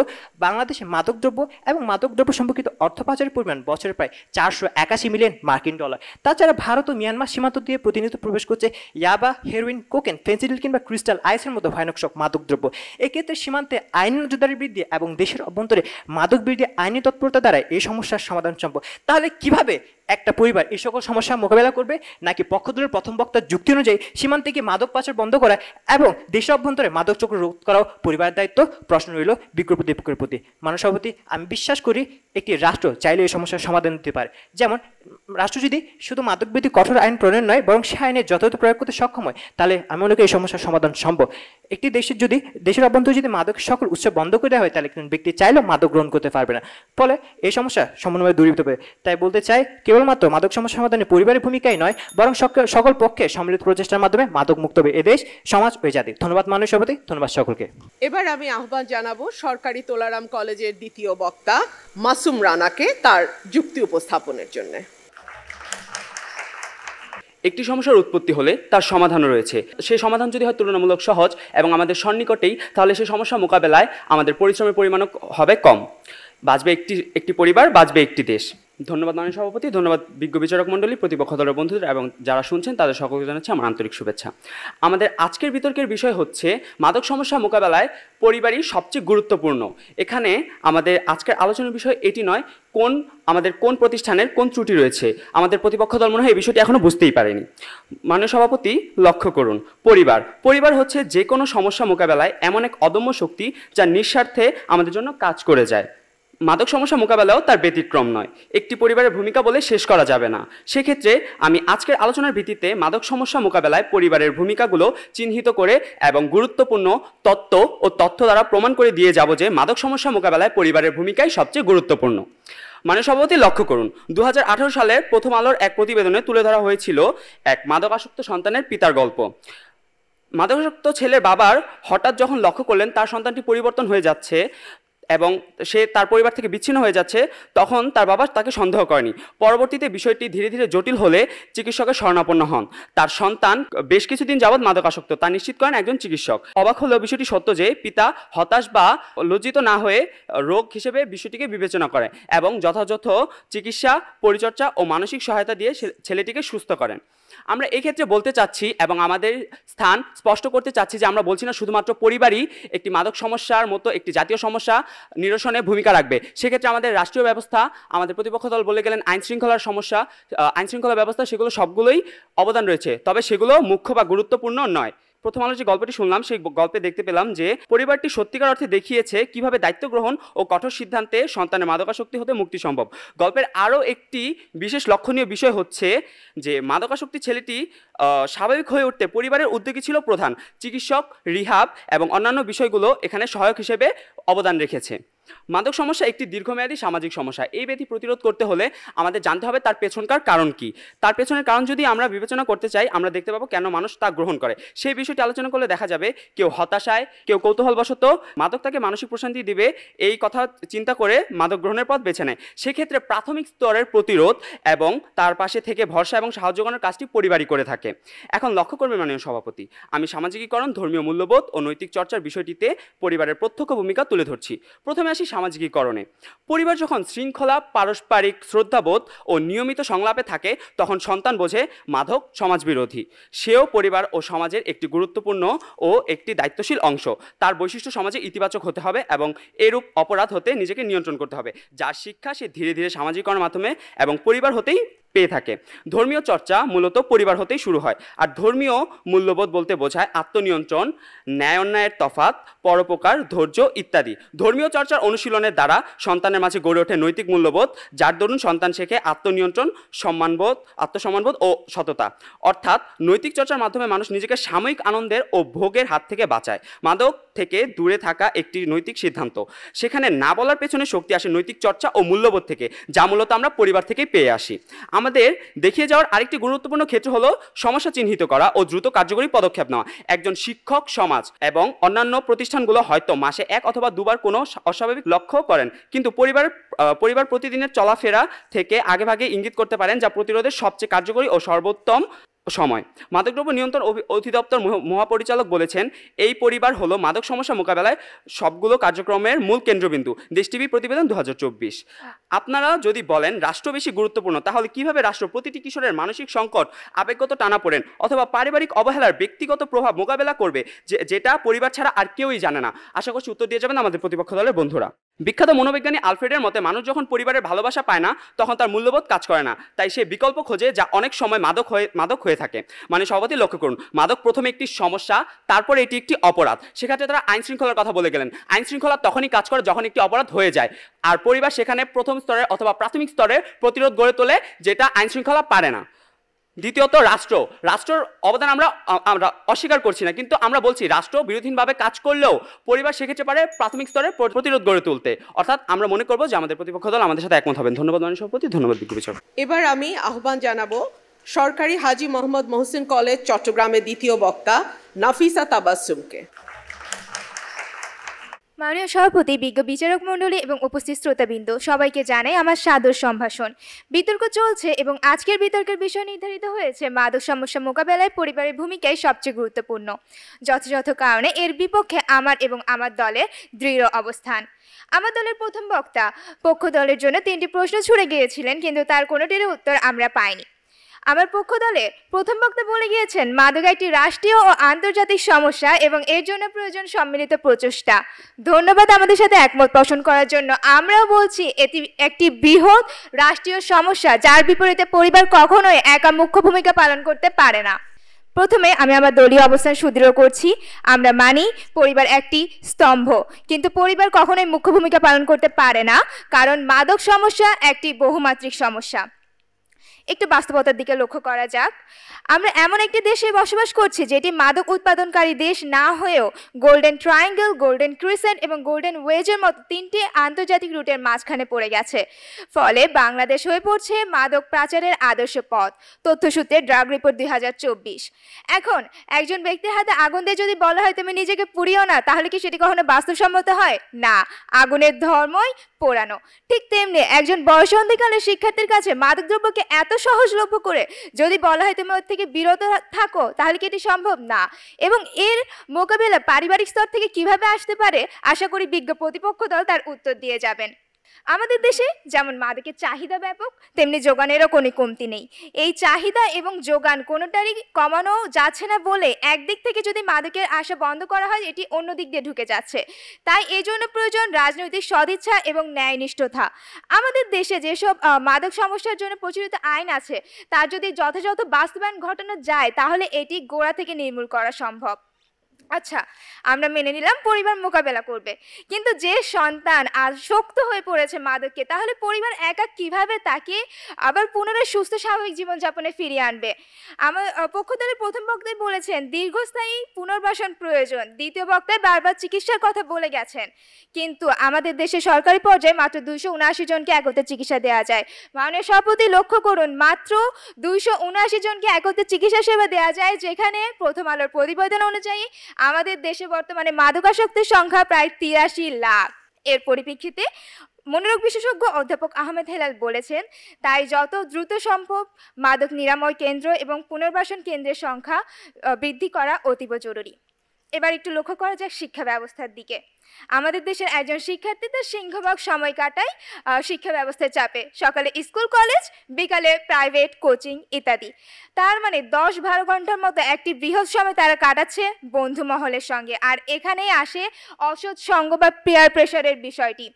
S4: বাংলাদেশে মাদকদ্রব্য এবং মাদকদ্রব্য সম্পর্কিত অর্থ পাচারের পরিমাণ বছরে প্রায় 481 মিলিয়ন মার্কিন ডলার। তাছাড়া ভারত ও মিয়ানমার সীমান্ত দিয়ে প্রতিনিয়ত প্রবেশ করছে ইয়াবা, হেরোইন, কোকেন, ফেন্সিডিল কিংবা ক্রিস্টাল আইসের মতো ভয়ানক সব মাদকদ্রব্য। এক্ষেত্রে সীমান্তে আইন নজরদারি বৃদ্ধি এবং দেশের অভ্যন্তরে মাদক বিরোধী আইনি তৎপরতা দ্বারা এই সমস্যার সমাধান সম্ভব। তাহলে কিভাবে একটা পরিবার এই সকল সমস্যা মোকাবেলা করবে? নাকি পক্ষদলের প্রথম বক্তার যুক্তি অনুযায়ী সীমান্তে গিয়ে মাদক পাচার বন্ধ করা এবং দেশের অভ্যন্তরে মাদক চক্র রোধ করাও পরিবারের দায়িত্ব? প্রশ্ন রইল বিজ্ঞ প্রতিপক্ষের প্রতি। মানব সভাপতি, আমি বিশ্বাস করি একটি রাষ্ট্র চাইলে এই সমস্যার সমাধান দিতে পারে। যেমন রাষ্ট্র যদি শুধু মাদক বিরোধী কঠোর আইন প্রণয়ন নয়, বরং সে আইনের যথাযথ প্রয়োগ করতে সক্ষম হয়, তাহলে আমি মনে করি এই সমস্যার সমাধান সম্ভব। একটি দেশের অভ্যন্তরে যদি মাদকের সকল উৎস বন্ধ করে দেওয়া হয়, তাহলে একজন ব্যক্তি চাইলেও মাদক গ্রহণ করতে পারবে না। ফলে এই সমস্যা সম্পূর্ণভাবে দূরীভূত হবে। তাই বলতে চাই, কেবলমাত্র মাদক সমস্যা সমাধানে পরিবারের ভূমিকাই নয়, বরং সকল পক্ষে সম্মিলিত প্রচেষ্টার মাধ্যমে মাদক মুক্ত হবে এদেশ, সমাজ ও জাতি। ধন্যবাদ মাননীয় সভাপতি, ধন্যবাদ সকলকে।
S2: এবার আমি আহ্বান জানাবো সরকারি তোলারাম কলেজের দ্বিতীয় বক্তা মাসুম রানাকে তার যুক্তি উপস্থাপনের জন্য।
S5: একটি সমস্যার উৎপত্তি হলে তার সমাধানও রয়েছে। সেই সমাধান যদি হয় তুলনামূলক সহজ এবং আমাদের সন্নিকটেই, তাহলে সেই সমস্যা মোকাবেলায় আমাদের পরিশ্রমের পরিমাণও হবে কম। বাঁচবে একটি পরিবার, বাঁচবে একটি দেশ। ধন্যবাদ মাননীয় সভাপতি, ধন্যবাদ বিজ্ঞ বিচারক মণ্ডলী, প্রতিপক্ষ দলের বন্ধুদের এবং যারা শুনছেন তাদের সকলকে জানাচ্ছি আমার আন্তরিক শুভেচ্ছা। আমাদের আজকের বিতর্কের বিষয় হচ্ছে মাদক সমস্যা মোকাবেলায় পরিবারই সবচেয়ে গুরুত্বপূর্ণ। এখানে আমাদের আজকের আলোচনার বিষয় এটি নয় আমাদের কোন প্রতিষ্ঠানের কোন ত্রুটি রয়েছে। আমাদের প্রতিপক্ষ দল মনে হয় এই বিষয়টি এখনো বুঝতেই পারেনি। মাননীয় সভাপতি, লক্ষ্য করুন, পরিবার হচ্ছে যে কোনো সমস্যা মোকাবেলায় এমন এক অদম্য শক্তি যা নিঃস্বার্থে আমাদের জন্য কাজ করে যায়। মাদক সমস্যা মোকাবেলাও তার ব্যতিক্রম নয়। একটি পরিবারের ভূমিকা বলে শেষ করা যাবে না। সেক্ষেত্রে আমি আজকের আলোচনার ভিত্তিতে মাদক সমস্যা মোকাবেলায় পরিবারের ভূমিকাগুলো চিহ্নিত করে এবং গুরুত্বপূর্ণ তথ্য দ্বারা প্রমাণ করে দিয়ে যাব যে মাদক সমস্যা মোকাবেলায় পরিবারের ভূমিকাই সবচেয়ে গুরুত্বপূর্ণ। মাননীয় সভাপতি, লক্ষ্য করুন, 2018 সালে প্রথম আলোর এক প্রতিবেদনে তুলে ধরা হয়েছিল এক মাদকাসক্ত সন্তানের পিতার গল্প। মাদকাসক্ত ছেলের বাবার হঠাৎ যখন লক্ষ্য করলেন তার সন্তানটি পরিবর্তন হয়ে যাচ্ছে এবং সে তার পরিবার থেকে বিচ্ছিন্ন হয়ে যাচ্ছে, তখন তার বাবা তাকে সন্দেহ করেনি। পরবর্তীতে বিষয়টি ধীরে ধীরে জটিল হলে চিকিৎসকের শরণাপন্ন হন। তার সন্তান বেশ কিছুদিন যাবৎ মাদকাসক্ত তা নিশ্চিত করেন একজন চিকিৎসক। অবাক হলেও বিষয়টি সত্য যে পিতা হতাশ বা লজ্জিত না হয়ে রোগ হিসেবে বিষয়টিকে বিবেচনা করে এবং যথাযথ চিকিৎসা, পরিচর্যা ও মানসিক সহায়তা দিয়ে ছেলেটিকে সুস্থ করেন। আমরা এই ক্ষেত্রে বলতে চাচ্ছি এবং আমাদের স্থান স্পষ্ট করতে চাচ্ছি যে আমরা বলছি না শুধুমাত্র পরিবারই একটি মাদক সমস্যার মতো একটি জাতীয় সমস্যা নিরসনে ভূমিকা রাখবে। সেক্ষেত্রে আমাদের রাষ্ট্রীয় ব্যবস্থা, আমাদের প্রতিপক্ষ দল বলে গেলেন আইন শৃঙ্খলার সমস্যা, আইন শৃঙ্খলা ব্যবস্থা, সেগুলো সবগুলোই অবদান রয়েছে, তবে সেগুলো মুখ্য বা গুরুত্বপূর্ণ নয়। প্রথম আলো যে গল্পটি শুনলাম সেই গল্পে দেখতে পেলাম যে পরিবারটি সত্যিকার অর্থে দেখিয়েছে কিভাবে দায়িত্ব গ্রহণ ও কঠোর সিদ্ধান্তে সন্তানের মাদকাসক্তি হতে মুক্তি সম্ভব। গল্পের আরও একটি বিশেষ লক্ষণীয় বিষয় হচ্ছে যে মাদকাসক্তি ছেলেটি স্বাভাবিক হয়ে উঠতে পরিবারের উদ্যোগী ছিল প্রধান। চিকিৎসক, রিহাব এবং অন্যান্য বিষয়গুলো এখানে সহায়ক হিসেবে অবদান রেখেছে। মাদক সমস্যা একটি দীর্ঘমেয়াদী সামাজিক সমস্যা। এই ব্যাধি প্রতিরোধ করতে হলে আমাদের জানতে হবে তার পেছনকার কারণ কি। তার পেছনের কারণ যদি আমরা বিবেচনা করতে চাই, আমরা দেখতে পাবো কেন মানুষ তা গ্রহণ করে। সেই বিষয়টি আলোচনা করলে দেখা যাবে কেউ হতাশায়, কেউ কৌতূহলবশত মাদক তাকে মানসিক প্রশান্তি দিবে এই কথা চিন্তা করে মাদক গ্রহণের পথ বেছে নেয়। সেক্ষেত্রে প্রাথমিক স্তরের প্রতিরোধ এবং তার পাশে থেকে ভরসা এবং সাহায্য জোগানোর কাজটি পরিবারই করে থাকে। এখন লক্ষ্য করবেন মাননীয় সভাপতি, আমি সামাজিকীকরণ, ধর্মীয় মূল্যবোধ ও নৈতিক চর্চার বিষয়টিতে পরিবারের প্রত্যক্ষ ভূমিকা তুলে ধরছি। প্রথমে সামাজিকীকরণে পরিবার যখন শৃঙ্খলা, পারস্পরিক শ্রদ্ধাবোধ ও নিয়মিত সংলাপে থাকে তখন সন্তান বোঝে মাদক সমাজবিরোধী। সেও পরিবার ও সমাজের একটি গুরুত্বপূর্ণ ও একটি দায়িত্বশীল অংশ। তার বৈশিষ্ট্য সমাজে ইতিবাচক হতে হবে এবং এরূপ অপরাধ হতে নিজেকে নিয়ন্ত্রণ করতে হবে, যার শিক্ষা সে ধীরে ধীরে সামাজিকরণের মাধ্যমে এবং পরিবার হতেই পেয়ে থাকে। ধর্মীয় চর্চা মূলত পরিবার হতেই শুরু হয়। আর ধর্মীয় মূল্যবোধ বলতে বোঝায় আত্মনিয়ন্ত্রণ, ন্যায় অন্যায়ের তফাৎ, পরোপকার, ধৈর্য ইত্যাদি। ধর্মীয় চর্চার অনুশীলনের দ্বারা সন্তানের মাঝে গড়ে ওঠে নৈতিক মূল্যবোধ, যার দরুন সন্তান শেখে আত্মনিয়ন্ত্রণ, আত্মসম্মানবোধ ও সততা। অর্থাৎ নৈতিক চর্চার মাধ্যমে মানুষ নিজেকে সাময়িক আনন্দের ও ভোগের হাত থেকে বাঁচায়। মাদক থেকে দূরে থাকা একটি নৈতিক সিদ্ধান্ত। সেখানে না বলার পেছনে শক্তি আসে নৈতিক চর্চা ও মূল্যবোধ থেকে, যা মূলত আমরা পরিবার থেকেই পেয়ে আসি। আমাদের দেখিয়ে যাওয়ার আরেকটি গুরুত্বপূর্ণ ক্ষেত্র হলো সমস্যা চিহ্নিত করা ও দ্রুত কার্যকরী পদক্ষেপ নেওয়া। একজন শিক্ষক, সমাজ এবং অন্যান্য প্রতিষ্ঠানগুলো হয়তো মাসে 1 অথবা 2 বার কোনো অস্বাভাবিক লক্ষ্য করেন, কিন্তু পরিবার প্রতিদিনের চলাফেরা থেকে আগেভাগে ইঙ্গিত করতে পারেন যা প্রতিরোধের সবচেয়ে কার্যকরী ও সর্বোত্তম সময়। মাদকদ্রব্য নিয়ন্ত্রণ অধিদপ্তর মহাপরিচালক বলেছেন, এই পরিবার হলো মাদক সমস্যা মোকাবেলায় সবগুলো কার্যক্রমের মূল কেন্দ্রবিন্দু। দেশ টিভি প্রতিবেদন 2024। আপনারা যদি বলেন রাষ্ট্র বেশি গুরুত্বপূর্ণ, তাহলে কিভাবে রাষ্ট্র প্রতিটি কিশোরের মানসিক সংকট, আবেগগত টানাপোড়েন অথবা পারিবারিক অবহেলার ব্যক্তিগত প্রভাব মোকাবেলা করবে, যেটা পরিবার ছাড়া আর কেউই জানে না? আশা করছি উত্তর দিয়ে যাবেন আমাদের প্রতিপক্ষ দলের বন্ধুরা। বিখ্যাত মনোবিজ্ঞানী আলফ্রেডের মতে মানুষ যখন পরিবারের ভালোবাসা পায় না তখন তার মূল্যবোধ কাজ করে না, তাই সে বিকল্প খোঁজে, যা অনেক সময় মাদক হয়ে থাকে। মানে সভাপতি লক্ষ্য করুন, মাদক প্রথমে একটি সমস্যা, তারপরে এটি একটি অপরাধ। সেক্ষেত্রে তারা আইন শৃঙ্খলার কথা বলে গেলেন। আইন শৃঙ্খলা তখনই কাজ করে যখন একটি অপরাধ হয়ে যায়, আর পরিবার সেখানে প্রথম স্তরের অথবা প্রাথমিক স্তরের প্রতিরোধ গড়ে তোলে, যেটা আইন শৃঙ্খলা পারে না। দ্বিতীয়ত রাষ্ট্রের অবদান আমরা অস্বীকার করছি না, কিন্তু আমরা বলছি রাষ্ট্র বিরোধীনভাবে কাজ করলেও পরিবার সেক্ষেত্রে পারে প্রাথমিক স্তরে প্রতিরোধ গড়ে তুলতে। অর্থাৎ আমরা মনে করবো যে আমাদের প্রতিপক্ষ দল আমাদের সাথে একমত হবেন। ধন্যবাদ মাননীয় সভাপতি, ধন্যবাদ বিজ্ঞ বিচারক।
S2: এবার আমি আহ্বান জানাবো সরকারি হাজী মোহাম্মদ মহসিন কলেজ চট্টগ্রামের দ্বিতীয় বক্তা নাফিসা তাবাসসুমকে।
S6: মাননীয় সভাপতি, বিজ্ঞ বিচারক মণ্ডলী এবং উপস্থিত শ্রোতাবৃন্দ, সবাইকে জানাই আমার সাদর সম্ভাষণ। বিতর্ক চলছে এবং আজকের বিতর্কের বিষয় নির্ধারিত হয়েছে মাদক সমস্যা মোকাবেলায় পরিবারের ভূমিকাই সবচেয়ে গুরুত্বপূর্ণ। যথাযথ কারণে এর বিপক্ষে আমার এবং আমার দলের দৃঢ় অবস্থান। আমার দলের প্রথম বক্তা পক্ষ দলের জন্য 3টি প্রশ্ন ছুড়ে গিয়েছিলেন, কিন্তু তার কোনোটির উত্তর আমরা পাইনি। আমার পক্ষ দলে প্রথম বক্তা বলে গিয়েছেন মাদক একটি রাষ্ট্রীয় ও আন্তর্জাতিক সমস্যা এবং এর জন্য প্রয়োজন সম্মিলিত প্রচেষ্টা। ধন্যবাদ আমাদের সাথে একমত পোষণ করার জন্য। আমরাও বলছি এটি একটি বৃহৎ রাষ্ট্রীয় সমস্যা, যার বিপরীতে পরিবার কখনোই একা মুখ্য ভূমিকা পালন করতে পারে না। প্রথমে আমি আমার দলীয় অবস্থান সুদৃঢ় করছি। আমরা মানি পরিবার একটি স্তম্ভ, কিন্তু পরিবার কখনোই মুখ্য ভূমিকা পালন করতে পারে না, কারণ মাদক সমস্যা একটি বহুমাত্রিক সমস্যা। একটু বাস্তবতার দিকে লক্ষ্য করা যাক। আমরা এমন একটি দেশে বসবাস করছি যেটি মাদক উৎপাদনকারী দেশ না হয়েও গোল্ডেন ট্রায়াঙ্গেল, গোল্ডেন ক্রিসেন্ট এবং গোল্ডেন ওয়েজের মতো 3টি আন্তর্জাতিক রুটের মাঝখানে পড়ে গেছে। ফলে বাংলাদেশ হয়ে পড়ছে মাদক পাচারের আদর্শ পথ। তথ্যসূত্রে ড্রাগ রিপোর্ট 2024। এখন একজন ব্যক্তির হাতে আগুন দিয়ে যদি বলা হয় তুমি নিজেকে পুড়িও না, তাহলে কি সেটি কখনো বাস্তবসম্মত হয়? না, আগুনের ধর্মই পোড়ানো। ঠিক তেমনি একজন বয়সন্ধিকালের শিক্ষার্থীর কাছে মাদকদ্রব্যকে এত সহজলভ্য করে যদি বলা হয় তুমি ওর থেকে বিরত থাকো, তাহলে কি এটি সম্ভব? না। এবং এর মোকাবেলা পারিবারিক স্তর থেকে কিভাবে আসতে পারে, আশা করি বিজ্ঞ প্রতিপক্ষ দল তার উত্তর দিয়ে যাবেন। আমাদের দেশে যেমন মাদকের চাহিদা ব্যাপক, তেমনি যোগানেরও কোনো কমতি নেই। এই চাহিদা এবং যোগান কোনোটারই কমানো যাচ্ছে না বলে একদিক থেকে যদি মাদকের আসা বন্ধ করা হয়, এটি অন্য দিক দিয়ে ঢুকে যাচ্ছে। তাই এই জন্য প্রয়োজন রাজনৈতিক সদিচ্ছা এবং ন্যায়নিষ্ঠতা। আমাদের দেশে যেসব মাদক সমস্যার জন্য প্রচলিত আইন আছে, তার যদি যথাযথ বাস্তবায়ন ঘটানো যায়, তাহলে এটি গোড়া থেকে নির্মূল করা সম্ভব। আচ্ছা, আমরা মেনে নিলাম পরিবার মোকাবেলা করবে, কিন্তু যে সন্তান আসক্ত হয়ে পড়েছে মাদককে, তাহলে পরিবার একা কিভাবে তাকে আবার পুনরায় সুস্থ স্বাভাবিক জীবনযাপনে ফিরিয়ে আনবে? আমার পক্ষদলের প্রথম বক্তায় বলেছেন দীর্ঘস্থায়ী পুনর্বাসন প্রয়োজন, দ্বিতীয় বক্তায় বারবার চিকিৎসার কথা বলে গেছেন, কিন্তু আমাদের দেশে সরকারি পর্যায়ে মাত্র 279 জনকে একত্রে চিকিৎসা দেওয়া যায়। মাননীয় সভাপতি লক্ষ্য করুন, মাত্র 279 জনকে একত্রে চিকিৎসা সেবা দেওয়া যায়, যেখানে প্রথম আলোর প্রতিবেদন অনুযায়ী আমাদের দেশে বর্তমানে মাদকাসক্তির সংখ্যা প্রায় 83 লাখ। এর পরিপ্রেক্ষিতে মনোরোগ বিশেষজ্ঞ অধ্যাপক আহমেদ হেলাল বলেছেন, তাই যত দ্রুত সম্ভব মাদক নিরাময় কেন্দ্র এবং পুনর্বাসন কেন্দ্রের সংখ্যা বৃদ্ধি করা অতীব জরুরি। এবার একটু লক্ষ্য করা যাক শিক্ষা ব্যবস্থার দিকে। আমাদের দেশের একজন শিক্ষার্থী তার সিংহভাগ সময় কাটায় শিক্ষা ব্যবস্থার চাপে, সকালে স্কুল কলেজ, বিকালে প্রাইভেট কোচিং ইত্যাদি। তার মানে 10-12 ঘন্টার মতো একটি বৃহৎ সময় তারা কাটাচ্ছে বন্ধু মহলের সঙ্গে। আর এখানেই আসে অসৎ সঙ্গ বা পিয়ার প্রেশারের বিষয়টি।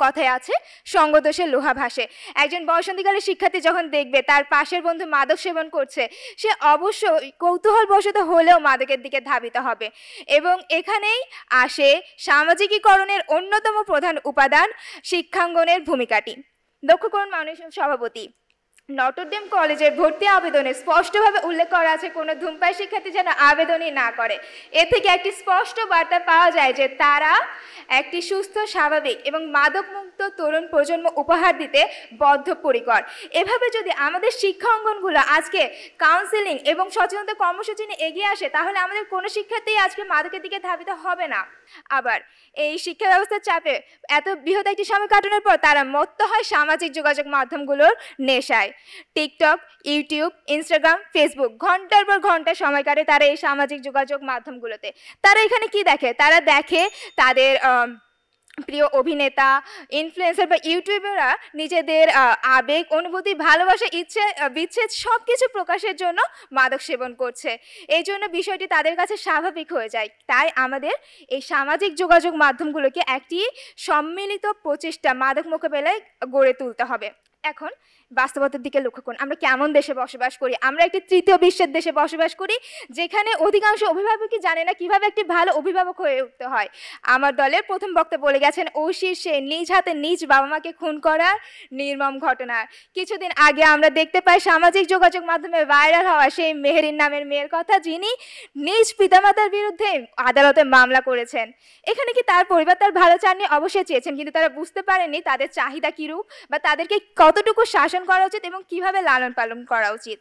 S6: কথায় আছে সঙ্গদোষে লোহা ভাসে। একজন বয়সন্ধিকালের শিক্ষার্থী যখন দেখবে তার পাশের বন্ধু মাদক সেবন করছে, সে অবশ্যই কৌতূহলবশত হলেও মাদকের দিকে ধাবিত হবে। এবং এখানেই আসে সামাজিকীকরণের অন্যতম প্রধান উপাদান শিক্ষাঙ্গনের ভূমিকাটি। লক্ষ্য করুন মাননীয় সভাপতি, নটরডেম কলেজের ভর্তি আবেদনে স্পষ্টভাবে উল্লেখ করা আছে কোনো ধূমপায়ী শিক্ষার্থী যেন আবেদনই না করে। এ থেকে একটি স্পষ্ট বার্তা পাওয়া যায় যে তারা একটি সুস্থ, স্বাভাবিক এবং মাদকমুক্ত তরুণ প্রজন্ম উপহার দিতে বদ্ধপরিকর। এভাবে যদি আমাদের শিক্ষা অঙ্গনগুলো আজকে কাউন্সেলিং এবং সচেতনতা কর্মসূচি নিয়ে এগিয়ে আসে, তাহলে আমাদের কোনো শিক্ষার্থী আজকে মাদকের দিকে ধাবিত হবে না। আবার এই শিক্ষা ব্যবস্থার চাপে এত বৃহৎ একটি সময় কাটানোর পর তারা মত্ত হয় সামাজিক যোগাযোগ মাধ্যমগুলোর নেশায়। টিকটক, ইউটিউব, ইনস্টাগ্রাম, ফেসবুক ঘন্টার পর ঘন্টা সময় কাটে তারা এই সামাজিক যোগাযোগ মাধ্যমগুলোতে। তারা এখানে কি দেখে? তারা দেখে তাদের প্রিয় অভিনেতা, ইনফ্লুয়েন্সার বা ইউটিউবাররা নিজেদের আবেগ, অনুভূতি, ভালোবাসা, ইচ্ছে, বিচ্ছেদ সব কিছু প্রকাশের জন্য মাদক সেবন করছে। এই জন্য বিষয়টি তাদের কাছে স্বাভাবিক হয়ে যায়। তাই আমাদের এই সামাজিক যোগাযোগ মাধ্যমগুলোকে একটি সম্মিলিত প্রচেষ্টা মাদক মোকাবেলায় গড়ে তুলতে হবে। এখন বাস্তবতার দিকে লক্ষ্য করুন, আমরা কেমন দেশে বসবাস করি। আমরা একটি তৃতীয় বিশ্বের দেশে বসবাস করি, যেখানে অধিকাংশ অভিভাবকই জানে না কিভাবে একটি ভালো অভিভাবক হয়ে উঠতে হয়। আমার দলের প্রথম বক্তা বলে গেছেন, ও শীর্ষে নিজ হাতে নিজ বাবা মাকে খুন করার নির্মম ঘটনা। কিছুদিন আগে আমরা দেখতে পাই সামাজিক যোগাযোগ মাধ্যমে ভাইরাল হওয়া সেই মেহেরিন নামের মেয়ের কথা, যিনি নিজ পিতামাতার বিরুদ্ধে আদালতে মামলা করেছেন। এখানে কি তার পরিবার তার ভালো চাননি? অবশ্যই চেয়েছেন, কিন্তু তারা বুঝতে পারেননি তাদের চাহিদা কিরূপ বা তাদেরকে কতটুকু শাসন করা উচিত এবং কিভাবে লালন পালন করা উচিত।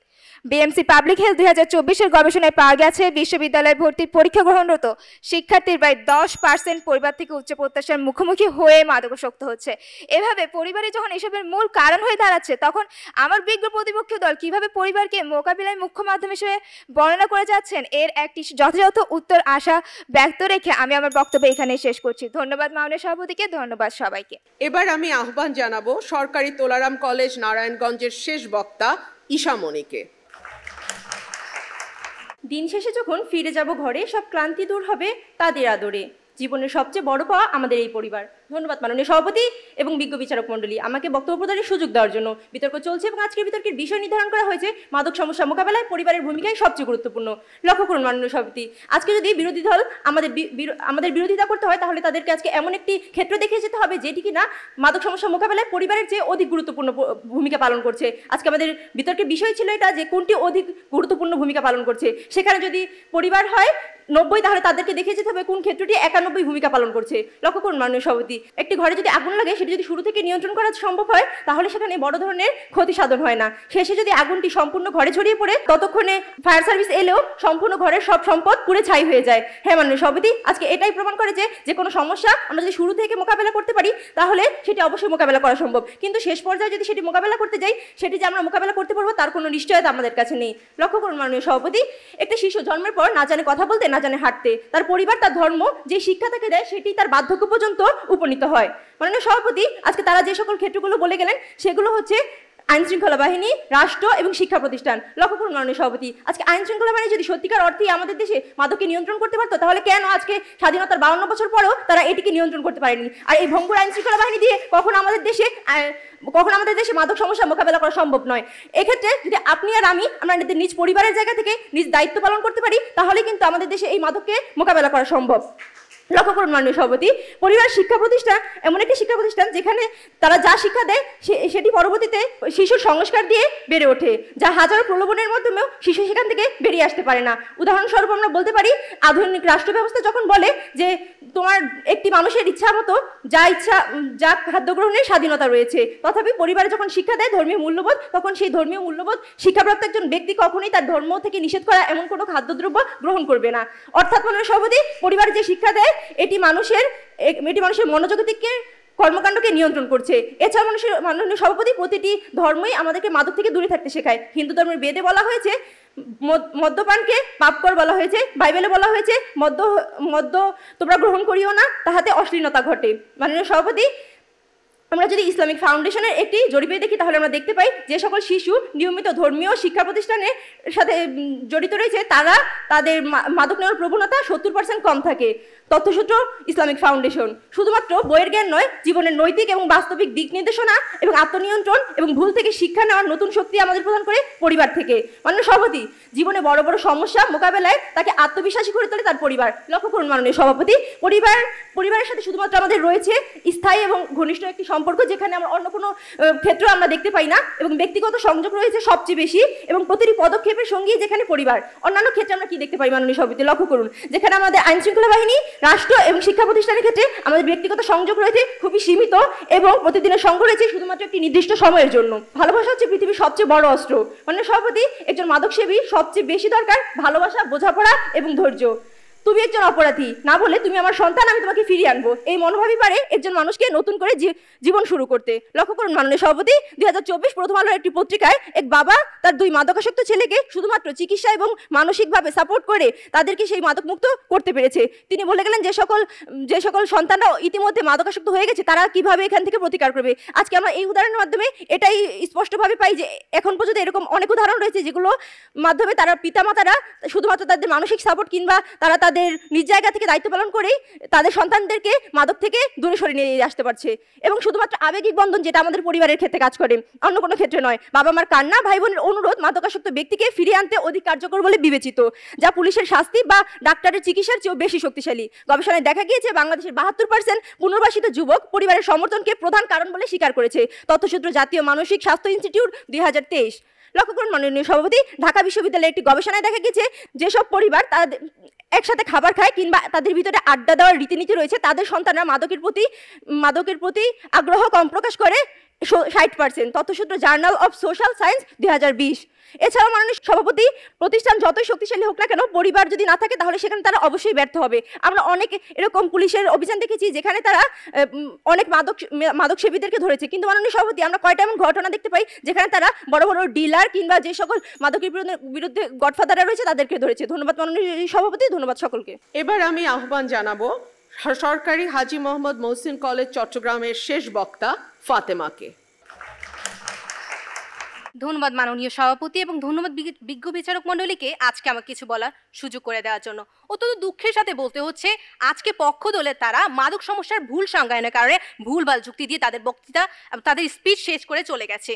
S6: বিএমসি পাবলিক হেলথ 2024-এর গবেষণায় পাওয়া গেছে, বিশ্ববিদ্যালয় ভর্তির পরীক্ষা গ্রহণরত শিক্ষার্থীর প্রায় 10% পরিবার থেকে উচ্চ প্রত্যাশার মুখোমুখি হয়ে মাদকাসক্ত হচ্ছে। এভাবে পরিবারে যখন এসবের মূল কারণ হয়ে দাঁড়াচ্ছে, তখন আমার বিজ্ঞ প্রতিপক্ষ দল কিভাবে পরিবারকে মোকাবিলায় মুখ্য মাধ্যম হিসেবে বর্ণনা করে যাচ্ছেন, এর একটি যথাযথ উত্তর আশা ব্যক্ত রেখে আমি আমার বক্তব্য এখানে শেষ করছি। ধন্যবাদ মাননীয় সভাপতিকে, ধন্যবাদ সবাইকে।
S2: এবার আমি আহ্বান জানাবো সরকারি তোলারাম কলেজ নারায়ণগঞ্জের শেষ বক্তা ঈশামণিকে।
S7: দিন শেষে যখন ফিরে যাব ঘরে, সব ক্লান্তি দূর হবে তাদের আদরে। জীবনের সবচেয়ে বড় পাওয়া আমাদের এই পরিবার। ধন্যবাদ মাননীয় সভাপতি এবং বিজ্ঞ বিচারক মণ্ডলী আমাকে বক্তব্য প্রদানের সুযোগ দেওয়ার জন্য। বিতর্ক চলছে এবং আজকের বিতর্কের বিষয় নির্ধারণ করা হয়েছে মাদক সমস্যা মোকাবেলায় পরিবারের ভূমিকাই সবচেয়ে গুরুত্বপূর্ণ। লক্ষ্য করুন মাননীয় সভাপতি, আজকে যদি বিরোধী দল আমাদের বিরোধিতা করতে হয়, তাহলে তাদেরকে আজকে এমন একটি ক্ষেত্র দেখিয়ে যেতে হবে যেটি কিনা মাদক সমস্যা মোকাবেলায় পরিবারের চেয়ে অধিক গুরুত্বপূর্ণ ভূমিকা পালন করছে। আজকে আমাদের বিতর্কের বিষয় ছিল এটা, যে কোনটি অধিক গুরুত্বপূর্ণ ভূমিকা পালন করছে। সেখানে যদি পরিবার হয় 90, তাহলে তাদেরকে দেখিয়ে যেতে হবে কোন ক্ষেত্রটি 91 ভূমিকা পালন করছে। লক্ষ্য করুন মাননীয় সভাপতি, একটি ঘরে যদি আগুন লাগে, সেটি যদি শুরু থেকে নিয়ন্ত্রণ করা সম্ভব হয়, তাহলে সেখানে বড় ধরনের ক্ষতি সাধন হয় না। শেষে যদি আগুনটি সম্পূর্ণ ঘরে ছড়িয়ে পড়ে, ততক্ষণে ফায়ার সার্ভিস এলেও সম্পূর্ণ ঘরের সব সম্পদ পুড়ে ছাই হয়ে যায়। হ্যাঁ মাননীয় সভাপতি, আজকে এটাই প্রমাণ করে যে কোনো সমস্যা আমরা যদি শুরু থেকে মোকাবেলা করতে পারি, তাহলে সেটি অবশ্যই মোকাবেলা করা সম্ভব। কিন্তু শেষ পর্যায়ে যদি সেটি মোকাবেলা করতে যাই, সেটি যে আমরা মোকাবেলা করতে পারবো তার কোনো নিশ্চয়তা আমাদের কাছে নেই। লক্ষ্য করুন মাননীয় সভাপতি, একটা শিশু জন্মের পর না জানে কথা বলতে, না জানে হাঁটতে, তার পরিবার তার ধর্ম যে শিক্ষা তাকে দেয় সেটি তার বার্ধক্য পর্যন্ত উপনীত হয়। মাননীয় সভাপতি, আজকে তারা যে সকল ক্ষেত্রগুলো বলে গেলেন সেগুলো হচ্ছে আইন শৃঙ্খলা বাহিনী, রাষ্ট্র এবং শিক্ষা প্রতিষ্ঠান। লক্ষ্য করুন মাননীয় সভাপতি, আজকে আইন শৃঙ্খলা বাহিনী যদি সত্যিকার অর্থেই আমাদের দেশে মাদককে নিয়ন্ত্রণ করতে পারতো, তাহলে কেন আজকে স্বাধীনতার 52 বছর পরেও তারা এটিকে নিয়ন্ত্রণ করতে পারেনি? আর এই ভঙ্গুর আইন শৃঙ্খলা বাহিনী দিয়ে কখনো আমাদের দেশে মাদক সমস্যা মোকাবেলা করা সম্ভব নয়। এক্ষেত্রে যদি আপনি আর আমরা নিজ পরিবারের জায়গা থেকে নিজ দায়িত্ব পালন করতে পারি, তাহলে কিন্তু আমাদের দেশে এই মাদককে মোকাবেলা করা সম্ভব। লক্ষ্য করুন মাননীয় সভাপতি, পরিবার শিক্ষা প্রতিষ্ঠান এমন একটি শিক্ষা প্রতিষ্ঠান যেখানে তারা যা শিক্ষা দেয় সেটি পরবর্তীতে শিশুর সংস্কার দিয়ে বেড়ে ওঠে, যা হাজারো প্রলোভনের মাধ্যমেও শিশু সেখান থেকে বেরিয়ে আসতে পারে না। উদাহরণস্বরূপ আমরা বলতে পারি, আধুনিক রাষ্ট্র ব্যবস্থা যখন বলে যে তোমার একটি মানুষের ইচ্ছা মতো যা খাদ্য গ্রহণের স্বাধীনতা রয়েছে, তথাপি পরিবারে যখন শিক্ষা দেয় ধর্মীয় মূল্যবোধ, তখন সেই ধর্মীয় মূল্যবোধ শিক্ষাপ্রাপ্ত একজন ব্যক্তি কখনোই তার ধর্ম থেকে নিষেধ করা এমন কোনো খাদ্যদ্রব্য গ্রহণ করবে না। অর্থাৎ মাননীয় সভাপতি, পরিবারে যে শিক্ষা দেয় এটি মানুষের মনোজগতিকে কর্মকাণ্ডকে নিয়ন্ত্রণ করছে। এছাড়া মাননীয় সভাপতি, প্রতিটি ধর্মই আমাদেরকে মাদক থেকে দূরে থাকতে শেখায়। হিন্দু ধর্মের বেদে বলা হয়েছে মদ্যপানকে পাপকর বলা হয়েছে, বাইবেলে বলা হয়েছে মদ্য তোমরা গ্রহণ করিও না, তাহাতে অশ্লীলতা ঘটে। মাননীয় সভাপতি, আমরা যদি ইসলামিক ফাউন্ডেশনের একটি জরিপে দেখি তাহলে আমরা দেখতে পাই যে সকল শিশু নিয়মিত ধর্মীয় শিক্ষা প্রতিষ্ঠানের সাথে জড়িত রয়েছে তারা তাদের মাদক নেওয়ার প্রবণতা 70% কম থাকে। তথ্যসূত্র ইসলামিক ফাউন্ডেশন। শুধুমাত্র বইয়ের জ্ঞান নয়, জীবনের নৈতিক এবং বাস্তবিক দিক নির্দেশনা এবং আত্মনিয়ন্ত্রণ এবং ভুল থেকে শিক্ষা নেওয়ার নতুন শক্তি আমাদের প্রদান করে পরিবার থেকে। মাননীয় সভাপতি, জীবনে বড় বড় সমস্যা মোকাবেলায় তাকে আত্মবিশ্বাসী করে তোলে তার পরিবার। লক্ষ্য করুন মাননীয় সভাপতি, পরিবারের সাথে শুধুমাত্র আমাদের রয়েছে স্থায়ী এবং ঘনিষ্ঠ একটি সম্পর্ক, যেখানে আমরা অন্য কোনো ক্ষেত্রে আমরা দেখতে পাই না, এবং ব্যক্তিগত সংযোগ রয়েছে সবচেয়ে বেশি, এবং প্রতিটি পদক্ষেপের সঙ্গী যেখানে পরিবার। অন্যান্য ক্ষেত্রে আমরা কি দেখতে পাই মাননীয় সভাপতি? লক্ষ্য করুন, যেখানে আমাদের আইন শৃঙ্খলা বাহিনী, রাষ্ট্র এবং শিক্ষা প্রতিষ্ঠানের ক্ষেত্রে আমাদের ব্যক্তিগত সংযোগ রয়েছে খুবই সীমিত, এবং প্রতিদিনের সঙ্গ রয়েছে শুধুমাত্র একটি নির্দিষ্ট সময়ের জন্য। ভালোবাসা হচ্ছে পৃথিবীর সবচেয়ে বড় অস্ত্র। মাননীয় সভাপতি, একজন মাদকসেবী সবচেয়ে বেশি দরকার ভালোবাসা, বোঝাপড়া এবং ধৈর্য। তুমি একজন অপরাধী না বলে তুমি আমার সন্তান, আমি তোমাকে ফিরিয়ে আনবো, এই মনোভাবই পারে একজন মানুষকে নতুন করে জীবন শুরু করতে। লক্ষ্য করুন মাননীয় সভাপতি, 2024 প্রথম আলোর একটি পত্রিকায় এক বাবা তার 2 মাদকাসক্ত ছেলেকে শুধুমাত্র চিকিৎসা এবং মানসিকভাবে সাপোর্ট করে তাদেরকে সেই মাদক মুক্ত করতে পেরেছে। তিনি বলে গেলেন যে সকল সন্তানরা ইতিমধ্যে মাদকাসক্ত হয়ে গেছে তারা কিভাবে এখান থেকে প্রতিকার করবে। আজকে আমরা এই উদাহরণের মাধ্যমে এটাই স্পষ্টভাবে পাই যে এখন পর্যন্ত এরকম অনেক উদাহরণ রয়েছে যেগুলো মাধ্যমে তারা পিতামাতারা শুধুমাত্র তাদের মানসিক সাপোর্ট কিংবা তারা তাদের নিজ জায়গা থেকে দায়িত্ব পালন করেই তাদের সন্তানদেরকে মাদক থেকে দূরে সরিয়ে নিয়ে আসতে পারছে। এবং শুধুমাত্র আবেগিক বন্ধন যেটা আমাদের পরিবারের ক্ষেত্রে কাজ করে, অন্য কোনো ক্ষেত্রে নয়। বাবা মার কান্না, ভাই বোনের অনুরোধ মাদকাসক্ত ব্যক্তিকে ফিরিয়ে আনতে অধিক কার্যকর বলে বিবেচিত, যা পুলিশের শাস্তি বা ডাক্তারের চিকিৎসার চেয়েও বেশি শক্তিশালী। গবেষণায় দেখা গিয়েছে বাংলাদেশের 72% পুনর্বাসিত যুবক পরিবারের সমর্থনকে প্রধান কারণ বলে স্বীকার করেছে। তথ্যসূত্র জাতীয় মানসিক স্বাস্থ্য ইনস্টিটিউট 2023। লক্ষ্য করুন মাননীয় সভাপতি, ঢাকা বিশ্ববিদ্যালয়ের একটি গবেষণায় দেখা গেছে যেসব পরিবার তাদের একসাথে খাবার খায় কিংবা তাদের ভিতরে আড্ডা দেওয়ার রীতিনীতি রয়েছে, তাদের সন্তানরা মাদকের প্রতি আগ্রহ কম প্রকাশ করে 60%। তথ্যসূত্র জার্নাল অফ সোশ্যাল সায়েন্স 2020। এছাড়াও মাননীয় সভাপতি, প্রতিষ্ঠান যতই শক্তিশালী হোক না কেন, পরিবার যদি না থাকে তাহলে সেখানে তারা অবশ্যই ব্যর্থ হবে। আমরা অনেক এরকম পুলিশের অভিযান দেখেছি যেখানে তারা অনেক মাদক সেবীদেরকে ধরেছে, কিন্তু মাননীয় সভাপতি আমরা কয়টা এমন ঘটনা দেখতে পাই যেখানে তারা বড় বড় ডিলার কিংবা যে সকল মাদকের বিরুদ্ধে গডফাদাররা রয়েছে তাদেরকে ধরেছে। ধন্যবাদ মাননীয় সভাপতি, ধন্যবাদ সকলকে।
S2: এবার আমি আহ্বান জানাবো সরকারি হাজী মোহাম্মদ মহসিন কলেজ চট্টগ্রামের শেষ বক্তা ফাতেমাকে।
S8: ধন্যবাদ মাননীয় সভাপতি এবং ধন্যবাদ বিজ্ঞ বিচারক মণ্ডলীকে আজকে আমাকে কিছু বলার সুযোগ করে দেওয়ার জন্য। অত্যন্ত দুঃখের সাথে বলতে হচ্ছে আজকে পক্ষ দলের তারা মাদক সমস্যার ভুল সংজ্ঞায়নের কারণে ভুলভাল যুক্তি দিয়ে তাদের বক্তৃতা, তাদের স্পিচ শেষ করে চলে গেছে।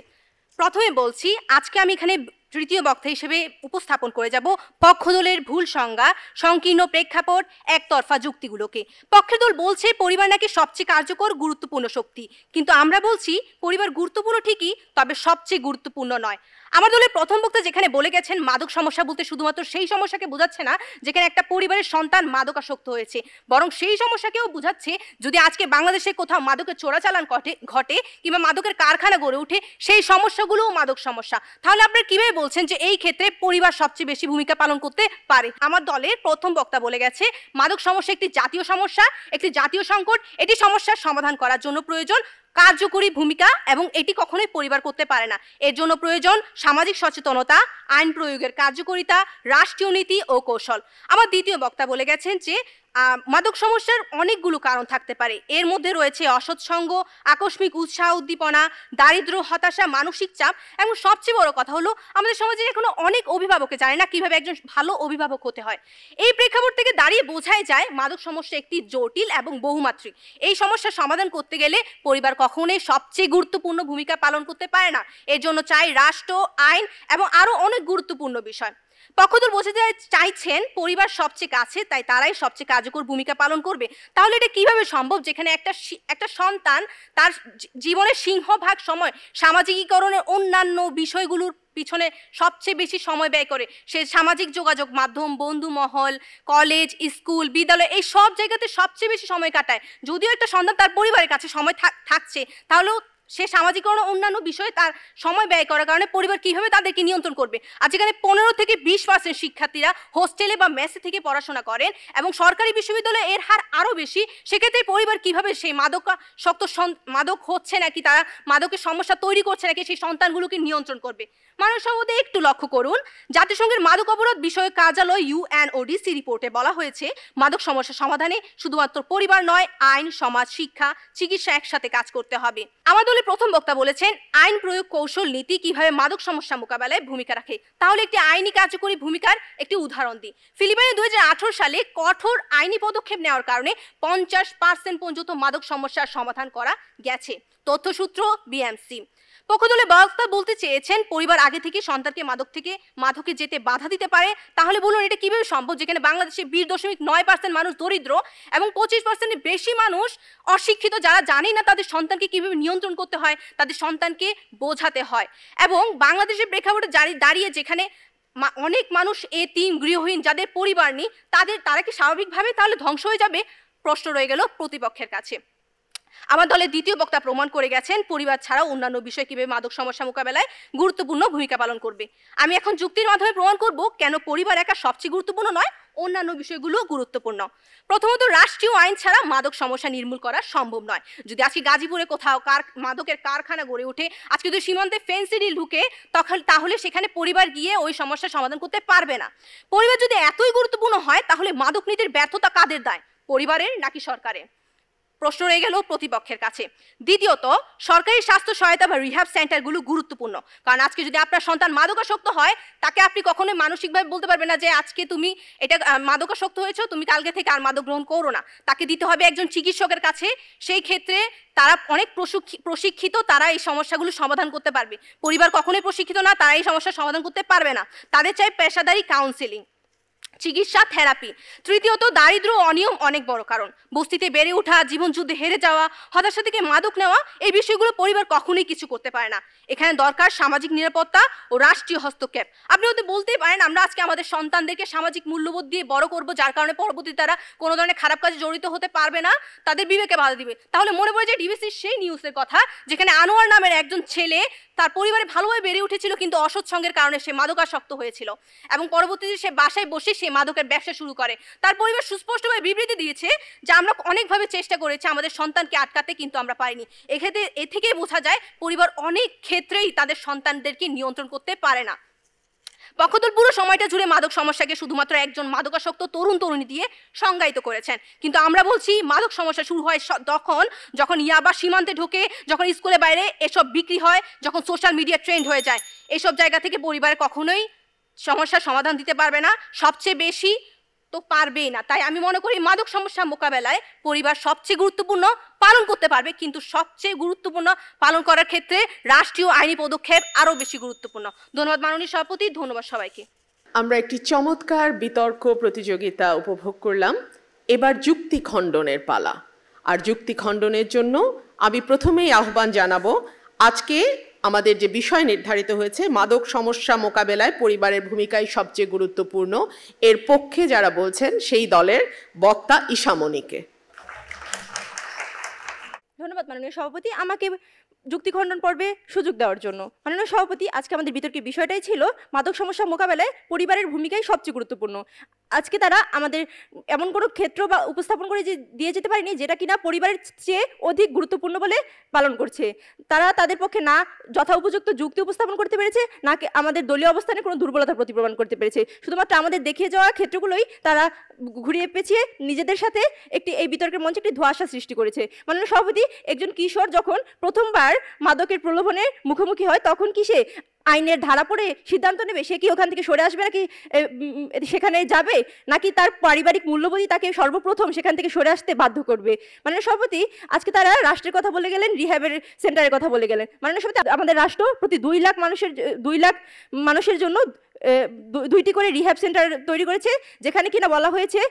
S8: প্রথমে বলছি, আজকে আমি এখানে তৃতীয় বক্তা হিসেবে উপস্থাপন করে যাব পক্ষ দলের ভুল সংজ্ঞা, সংকীর্ণ প্রেক্ষাপট, একতরফা যুক্তিগুলোকে। পক্ষের দল বলছে পরিবার নাকি সবচেয়ে কার্যকর গুরুত্বপূর্ণ শক্তি, কিন্তু আমরা বলছি পরিবার গুরুত্বপূর্ণ ঠিকই, তবে সবচেয়ে গুরুত্বপূর্ণ নয়। আমার দলের প্রথম বক্তা যেখানে বলে গেছেন মাদক সমস্যা বলতে শুধুমাত্র সেই সমস্যাকে বোঝাচ্ছে না যেখানে একটা পরিবারের সন্তান মাদকাসক্ত হয়েছে, বরং সেই সমস্যাকেও বোঝাচ্ছে যদি আজকে বাংলাদেশে কোথাও মাদকের চোরাচালান ঘটে কিংবা মাদকের কারখানা গড়ে ওঠে, সেই সমস্যাগুলোও মাদক সমস্যা। তাহলে আপনারা কিভাবে বলছেন যে এই ক্ষেত্রে পরিবার সবচেয়ে বেশি ভূমিকা পালন করতে পারে। আমার দলের প্রথম বক্তা বলে গেছে মাদক সমস্যা একটি জাতীয় সমস্যা, একটি জাতীয় সংকট। এটি সমস্যার সমাধান করার জন্য প্রয়োজন কার্যকরী ভূমিকা এবং এটি কখনোই পরিবার করতে পারে না। এর জন্য প্রয়োজন সামাজিক সচেতনতা, আইন প্রয়োগের কার্যকারিতা, রাষ্ট্রীয় নীতি ও কৌশল। আমার দ্বিতীয় বক্তা বলে গেছেন যে মাদক সমস্যার অনেকগুলো কারণ থাকতে পারে। এর মধ্যে রয়েছে অসৎসঙ্গ, আকস্মিক উৎসাহ উদ্দীপনা, দারিদ্র্য, হতাশা, মানসিক চাপ এবং সবচেয়ে বড় কথা হলো আমাদের সমাজে এখনো অনেক অভিভাবকে জানে না কিভাবে একজন ভালো অভিভাবক হতে হয়। এই প্রেক্ষাপট থেকে দাঁড়িয়ে বোঝাই যায় মাদক সমস্যা একটি জটিল এবং বহুমাত্রিক। এই সমস্যার সমাধান করতে গেলে পরিবার কখনোই সবচেয়ে গুরুত্বপূর্ণ ভূমিকা পালন করতে পারে না। এর জন্য চাই রাষ্ট্র, আইন এবং আরো অনেক গুরুত্বপূর্ণ বিষয়। পক্ষধর বোঝাতে চাইছেন পরিবার সবচেয়ে কাছে, তাই তারাই সবচেয়ে কার্যকর ভূমিকা পালন করবে। তাহলে এটা কিভাবে সম্ভব যেখানে একটা সন্তান তার জীবনের সিংহভাগ সময় সামাজিকীকরণের অন্যান্য বিষয়গুলোর পিছনে সবচেয়ে বেশি সময় ব্যয় করে? সে সামাজিক যোগাযোগ মাধ্যম, বন্ধু মহল, কলেজ, স্কুল, বিদ্যালয় এই সব জায়গাতে সবচেয়ে বেশি সময় কাটায়। যদিও একটা সন্তান তার পরিবারের কাছে সময় থাকছে, তাহলেও সে সামাজিকরণ অন্যান্য বিষয়ে তার সময় ব্যয় করার কারণে পরিবার কিভাবে তাদেরকে নিয়ন্ত্রণ করবে? আর যেখানে 15 থেকে 20% শিক্ষার্থীরা হোস্টেলে বা মেসে থেকে পড়াশোনা করেন এবং সরকারি বিশ্ববিদ্যালয়ে এর হার আরও বেশি, সেক্ষেত্রে পরিবার কিভাবে সেই মাদক হচ্ছে নাকি তারা মাদকের সমস্যা তৈরি করছে নাকি সেই সন্তানগুলোকে নিয়ন্ত্রণ করবে? মানুষ সম্বন্ধে একটু লক্ষ্য করুন, জাতিসংঘের মাদক অপরাধ বিষয়ক কার্যালয় UNODC রিপোর্টে বলা হয়েছে মাদক সমস্যা সমাধানে শুধুমাত্র পরিবার নয়, আইন, সমাজ, শিক্ষা, চিকিৎসা একসাথে কাজ করতে হবে। আমাদের প্রথম বক্তা বলেছেন আইন প্রয়োগ, কৌশল, নীতি কিভাবে মাদক সমস্যা মোকাবেলায় ভূমিকা রাখে। তাহলে একটি আইনি কার্যকরী ভূমিকার একটি উদাহরণ দিই। ফিলিপাইনে 2018 সালে কঠোর আইনি পদক্ষেপ নেওয়ার কারণে 50% পর্যন্ত মাদক সমস্যার সমাধান করা গেছে। তথ্যসূত্র BMC। পক্ষদলে বক্তা বলতে চেয়েছেন পরিবার আগে থেকে সন্তানকে মাদকে যেতে বাধা দিতে পারে। তাহলে বলুন এটা কিভাবে সম্ভব যেখানে বাংলাদেশে 20.9% মানুষ দরিদ্র এবং 25%-এর বেশি মানুষ অশিক্ষিত, যারা জানে না তাদের সন্তানকে কিভাবে নিয়ন্ত্রণ করতে হয়, তাদের সন্তানকে বোঝাতে হয়। এবং বাংলাদেশের প্রেক্ষাপটে দাঁড়িয়ে যেখানে অনেক মানুষ এতিম, গৃহহীন, যাদের পরিবার নেই, তারা কি স্বাভাবিকভাবে তাহলে ধ্বংস হয়ে যাবে? প্রশ্ন রয়ে গেল প্রতিপক্ষের কাছে। আমার দলের দ্বিতীয় বক্তা প্রমাণ করে গেছেন পরিবার ছাড়াও অন্যান্য বিষয় কিভাবে মাদক সমস্যা মোকাবেলায় গুরুত্বপূর্ণ ভূমিকা পালন করবে। আমি এখন যুক্তির মাধ্যমে প্রমাণ করব কেন পরিবার একা সবচেয়ে গুরুত্বপূর্ণ নয়, অন্যান্য বিষয়গুলো গুরুত্বপূর্ণ। প্রথমত, রাষ্ট্রীয় আইন ছাড়া মাদক সমস্যা নির্মূল করা সম্ভব নয়। যদি আজকে গাজীপুরে কোথাও মাদকের কারখানা গড়ে ওঠে, আজকে যদি সীমান্তে ফেন্সিডিল ঢুকে, তাহলে সেখানে পরিবার গিয়ে ওই সমস্যার সমাধান করতে পারবে না। পরিবার যদি এতই গুরুত্বপূর্ণ হয় তাহলে মাদক নীতির ব্যর্থতা কাদের দায়, পরিবারের নাকি সরকারের? প্রশ্ন রয়ে গেল প্রতিপক্ষের কাছে। দ্বিতীয়ত, সরকারি স্বাস্থ্য সহায়তা বা রিহ্যাব সেন্টারগুলো গুরুত্বপূর্ণ, কারণ আজকে যদি আপনার সন্তান মাদকাসক্ত হয় তাকে আপনি কখনোই মানসিকভাবে বলতে পারবেন না যে আজকে তুমি এটা মাদকাসক্ত হয়েছো, তুমি কালকে থেকে আর মাদক গ্রহণ করো না। তাকে দিতে হবে একজন চিকিৎসকের কাছে। সেই ক্ষেত্রে তারা অনেক প্রশিক্ষিত, তারা এই সমস্যাগুলো সমাধান করতে পারবে। পরিবার কখনোই প্রশিক্ষিত না, তারা এই সমস্যার সমাধান করতে পারবে না। তাদের চাই পেশাদারি কাউন্সেলিং, চিকিৎসা, থেরাপি। তৃতীয়ত, দারিদ্র ও অনিয়ম অনেক বড় কারণ। বস্তিতে বেড়ে ওঠা, জীবন যুদ্ধে হেরে যাওয়া, হতাশা থেকে মাদক নেওয়া, এই বিষয়গুলো পরিবার কখনোই কিছু করতে পারে না। এখানে দরকার সামাজিক নিরাপত্তা ও রাষ্ট্রীয় হস্তক্ষেপ। আপনি হয়তো বলতেই পারেন আমরা আজকে আমাদের সন্তানদেরকে সামাজিক মূল্যবোধ দিয়ে বড় করব, যার কারণে পরবর্তীতে তারা কোনো ধরনের খারাপ কাজে জড়িত হতে পারবে না, তাদের বিবেকে বাধা দিবে। তাহলে মনে পড়ে যে ডিবিসির সেই নিউজের কথা যেখানে আনোয়ার নামের একজন ছেলে তার পরিবারে ভালোভাবে বেড়ে উঠেছিল, কিন্তু অসৎ সঙ্গের কারণে সে মাদকাসক্ত হয়েছিল এবং পরবর্তীতে সে বাসায় বসে সে মাদকের ব্যবসা শুরু করে। তার পরিবার সুস্পষ্টভাবে বিবৃতি দিয়েছে যে আমরা অনেকভাবে চেষ্টা করেছি আমাদের সন্তানকে আটকাতে, কিন্তু আমরা পারিনি। এক্ষেত্রে এ থেকে বোঝা যায় পরিবার অনেক ক্ষেত্রেই তাদের সন্তানদেরকে নিয়ন্ত্রণ করতে পারে না। পক্ষদল পুরো সময়টা জুড়ে মাদক সমস্যাকে শুধুমাত্র একজন মাদকাসক্ত তরুণ তরুণী দিয়ে সংজ্ঞায়িত করেছেন, কিন্তু আমরা বলছি মাদক সমস্যা শুরু হয় যখন ইয়াবা সীমান্তে ঢোকে, যখন স্কুলে বাইরে এসব বিক্রি হয়, যখন সোশ্যাল মিডিয়া ট্রেন্ড হয়ে যায়। এইসব জায়গা থেকে পরিবার কখনোই সমস্যার সমাধান দিতে পারবে না, সবচেয়ে বেশি তো পারবেই না। তাই আমি মনে করি মাদক সমস্যা মোকাবেলায় পরিবার সবচেয়ে গুরুত্বপূর্ণ পালন করতে পারবে, কিন্তু সবচেয়ে গুরুত্বপূর্ণ পালন করার ক্ষেত্রে রাষ্ট্রীয় আইনি পদক্ষেপ আরও বেশি গুরুত্বপূর্ণ। ধন্যবাদ মাননীয় সভাপতি, ধন্যবাদ সবাইকে।
S2: আমরা একটি চমৎকার বিতর্ক প্রতিযোগিতা উপভোগ করলাম। এবার যুক্তি খণ্ডনের পালা। আর যুক্তি খণ্ডনের জন্য আমি প্রথমেই আহ্বান জানাবো, আজকে আমাদের যে বিষয় নির্ধারিত হয়েছে মাদক সমস্যা মোকাবেলায় পরিবারের ভূমিকাই সবচেয়ে গুরুত্বপূর্ণ, এর পক্ষে যারা বলছেন সেই দলের বক্তা ঈশামণিকে।
S7: ধন্যবাদ মাননীয় সভাপতি, আমাকে যুক্তি খণ্ডন পর্বে সুযোগ দেওয়ার জন্য। মাননীয় সভাপতি, আজকে আমাদের বিতর্কের বিষয়টাই ছিল মাদক সমস্যা মোকাবেলায় পরিবারের ভূমিকাই সবচেয়ে গুরুত্বপূর্ণ। আজকে তারা আমাদের এমন কোনো ক্ষেত্র বা উপস্থাপন করে দিয়ে যেতে পারেনি যেটা কিনা পরিবারের চেয়ে অধিক গুরুত্বপূর্ণ বলে পালন করছে। তারা তাদের পক্ষে না যথোপযুক্ত যুক্তি উপস্থাপন করতে পেরেছে, না আমাদের দলীয় অবস্থানে কোনো দুর্বলতা প্রতিপ্রমাণ করতে পেরেছে। শুধুমাত্র আমাদের দেখিয়ে যাওয়া ক্ষেত্রগুলোই তারা ঘুরিয়ে পেঁচিয়ে নিজেদের সাথে এই বিতর্কের মঞ্চে একটি ধোঁয়াশা সৃষ্টি করেছে। মাননীয় সভাপতি, একজন কিশোর যখন প্রথমবার মাদকের প্রলোভনের মুখোমুখি হয় তখন কি সে আইনের ধারা পড়ে সিদ্ধান্ত নেবে সে কি ওখান থেকে সরে আসবে, নাকি সেখানে যাবে, নাকি তার পারিবারিক মূল্যবোধই তাকে সর্বপ্রথম সেখান থেকে সরে আসতে বাধ্য করবে? মাননীয় সভাপতি, আজকে তারা রাষ্ট্রের কথা বলে গেলেন, রিহ্যাবের সেন্টারের কথা বলে গেলেন। মাননীয় সভাপতি, আমাদের রাষ্ট্র প্রতি 2 লাখ মানুষের জন্য 2টি করে রিহ্যাব সেন্টার তৈরি করেছে, যেখানে কিনা বলা হয়েছে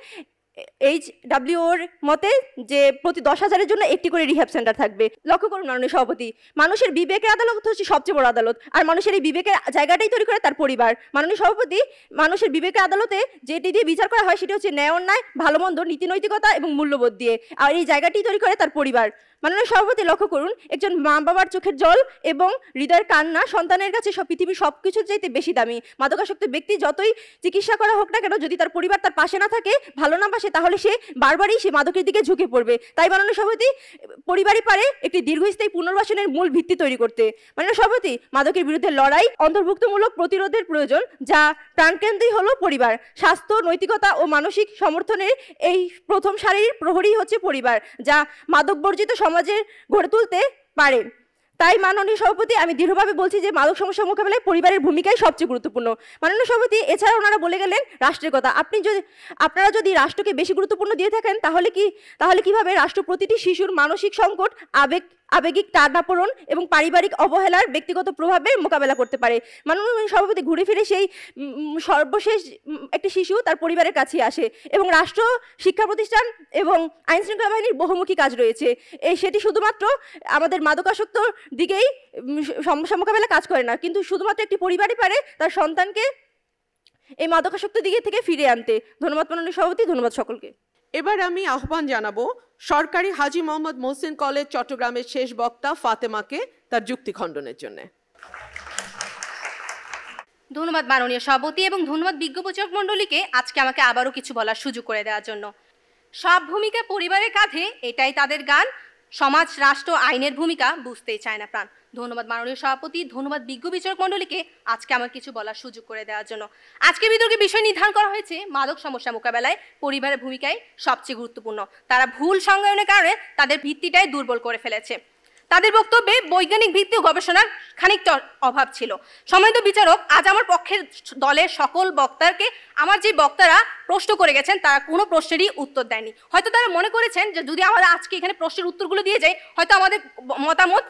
S7: HWOর মতে যে প্রতি 10,000-এর জন্য একটি করে রিহ্যাব সেন্টার থাকবে। লক্ষ্য করুন মাননীয় সভাপতি, মানুষের বিবেকের আদালত হচ্ছে সবচেয়ে বড় আদালত, আর মানুষের এই বিবেকের জায়গাটাই তৈরি করে তার পরিবার। মাননীয় সভাপতি, মানুষের বিবেকের আদালতে যেটি দিয়ে বিচার করা হয় সেটি হচ্ছে ন্যায় অন্যায়, ভালো মন্দ, নীতি নৈতিকতা এবং মূল্যবোধ দিয়ে, আর এই জায়গাটি তৈরি করে তার পরিবার। মাননীয় সভাপতি, লক্ষ্য করুন, একজন মা বাবার চোখের জল এবং হৃদয়ের কান্না সন্তানের কাছে পৃথিবীর সবকিছুর চাইতে বেশি দামি। মাদকাসক্ত ব্যক্তি যতই চিকিৎসা করা হোক না কেন, যদি তার পরিবার তার পাশে না থাকে, ভালো না বাসে, তাহলে সে বারবারই সে মাদকের দিকে ঝুঁকে পড়বে। তাই মাননীয় সভাপতি, পরিবারই পারে একটি দীর্ঘস্থায়ী পুনর্বাসনের মূল ভিত্তি তৈরি করতে। মাননীয় সভাপতি, মাদকের বিরুদ্ধে লড়াই অন্তর্ভুক্তমূলক প্রতিরোধের প্রয়োজন, যা প্রাণকেন্দ্রই হলো পরিবার। স্বাস্থ্য, নৈতিকতা ও মানসিক সমর্থনের এই প্রথম সারির প্রহরী হচ্ছে পরিবার, যা মাদক বর্জিত সমাজের গড়ে তুলতে পারে। তাই মাননীয় সভাপতি, আমি দৃঢ়ভাবে বলছি যে মাদক সমস্যা মোকাবেলায় পরিবারের ভূমিকাই সবচেয়ে গুরুত্বপূর্ণ। মাননীয় সভাপতি, এছাড়া ওনারা বলে গেলেন রাষ্ট্রের কথা। আপনারা যদি রাষ্ট্রকে বেশি গুরুত্বপূর্ণ দিয়ে থাকেন, তাহলে কিভাবে রাষ্ট্র প্রতিটি শিশুর মানসিক সংকট, আবেগিক টানাপোড়েন এবং পারিবারিক অবহেলার ব্যক্তিগত প্রভাবের মোকাবেলা করতে পারে? মাননীয় সভাপতি, ঘুরে ফিরে সেই সর্বশেষ একটি শিশু তার পরিবারের কাছে আসে, এবং রাষ্ট্র, শিক্ষা প্রতিষ্ঠান এবং আইন শৃঙ্খলা বাহিনীর বহুমুখী কাজ রয়েছে। সেটি শুধুমাত্র আমাদের মাদকাসক্ত দিকেই সমস্যা মোকাবেলা কাজ করে না, কিন্তু শুধুমাত্র একটি পরিবারই পারে তার সন্তানকে এই মাদকাসক্ত দিকে থেকে ফিরে আনতে। ধন্যবাদ মাননীয় সভাপতি, ধন্যবাদ সকলকে।
S2: এবার আমি আহ্বান জানাবো সরকারি হাজী মোহাম্মদ মোহসিন কলেজ চট্টগ্রামের শেষ বক্তা ফাতেমাকে তার যুক্তি খণ্ডনের জন্য।
S8: ধন্যবাদ মাননীয় সভাপতি এবং ধন্যবাদ বিজ্ঞ প্রচারক মণ্ডলীকে আজকে আমাকে আবারও কিছু বলার সুযোগ করে দেওয়ার জন্য। সব ভূমিকা পরিবারের কাঁধে, এটাই তাদের গান। সমাজ, রাষ্ট্র, আইনের ভূমিকা বুঝতেই চায় না প্রাণ। ধন্যবাদ মাননীয় সভাপতি, ধন্যবাদ বিজ্ঞ বিচারক মণ্ডলীকে আজকে আমার কিছু বলার সুযোগ করে দেওয়ার জন্য। আজকে বিতর্কে বিষয় নির্ধারণ করা হয়েছে মাদক সমস্যা মোকাবেলায় পরিবারের ভূমিকাই সবচেয়ে গুরুত্বপূর্ণ। তারা ভুল সংজ্ঞায়নের কারণে তাদের ভিত্তিটাই দুর্বল করে ফেলেছে। তাদের বক্তব্যে বৈজ্ঞানিক ভিত্তি ও গবেষণার খানিকটা অভাব ছিল। সম্মানিত বিচারক, আজ আমার পক্ষের দলের সকল বক্তাকে আমার যে বক্তারা প্রশ্ন করে গেছেন তারা কোনো প্রশ্নেরই উত্তর দেয়নি। হয়তো তারা মনে করেছেন যে যদি আমরা আজকে এখানে প্রশ্নের উত্তরগুলো দিয়ে যাই, হয়তো আমাদের মতামত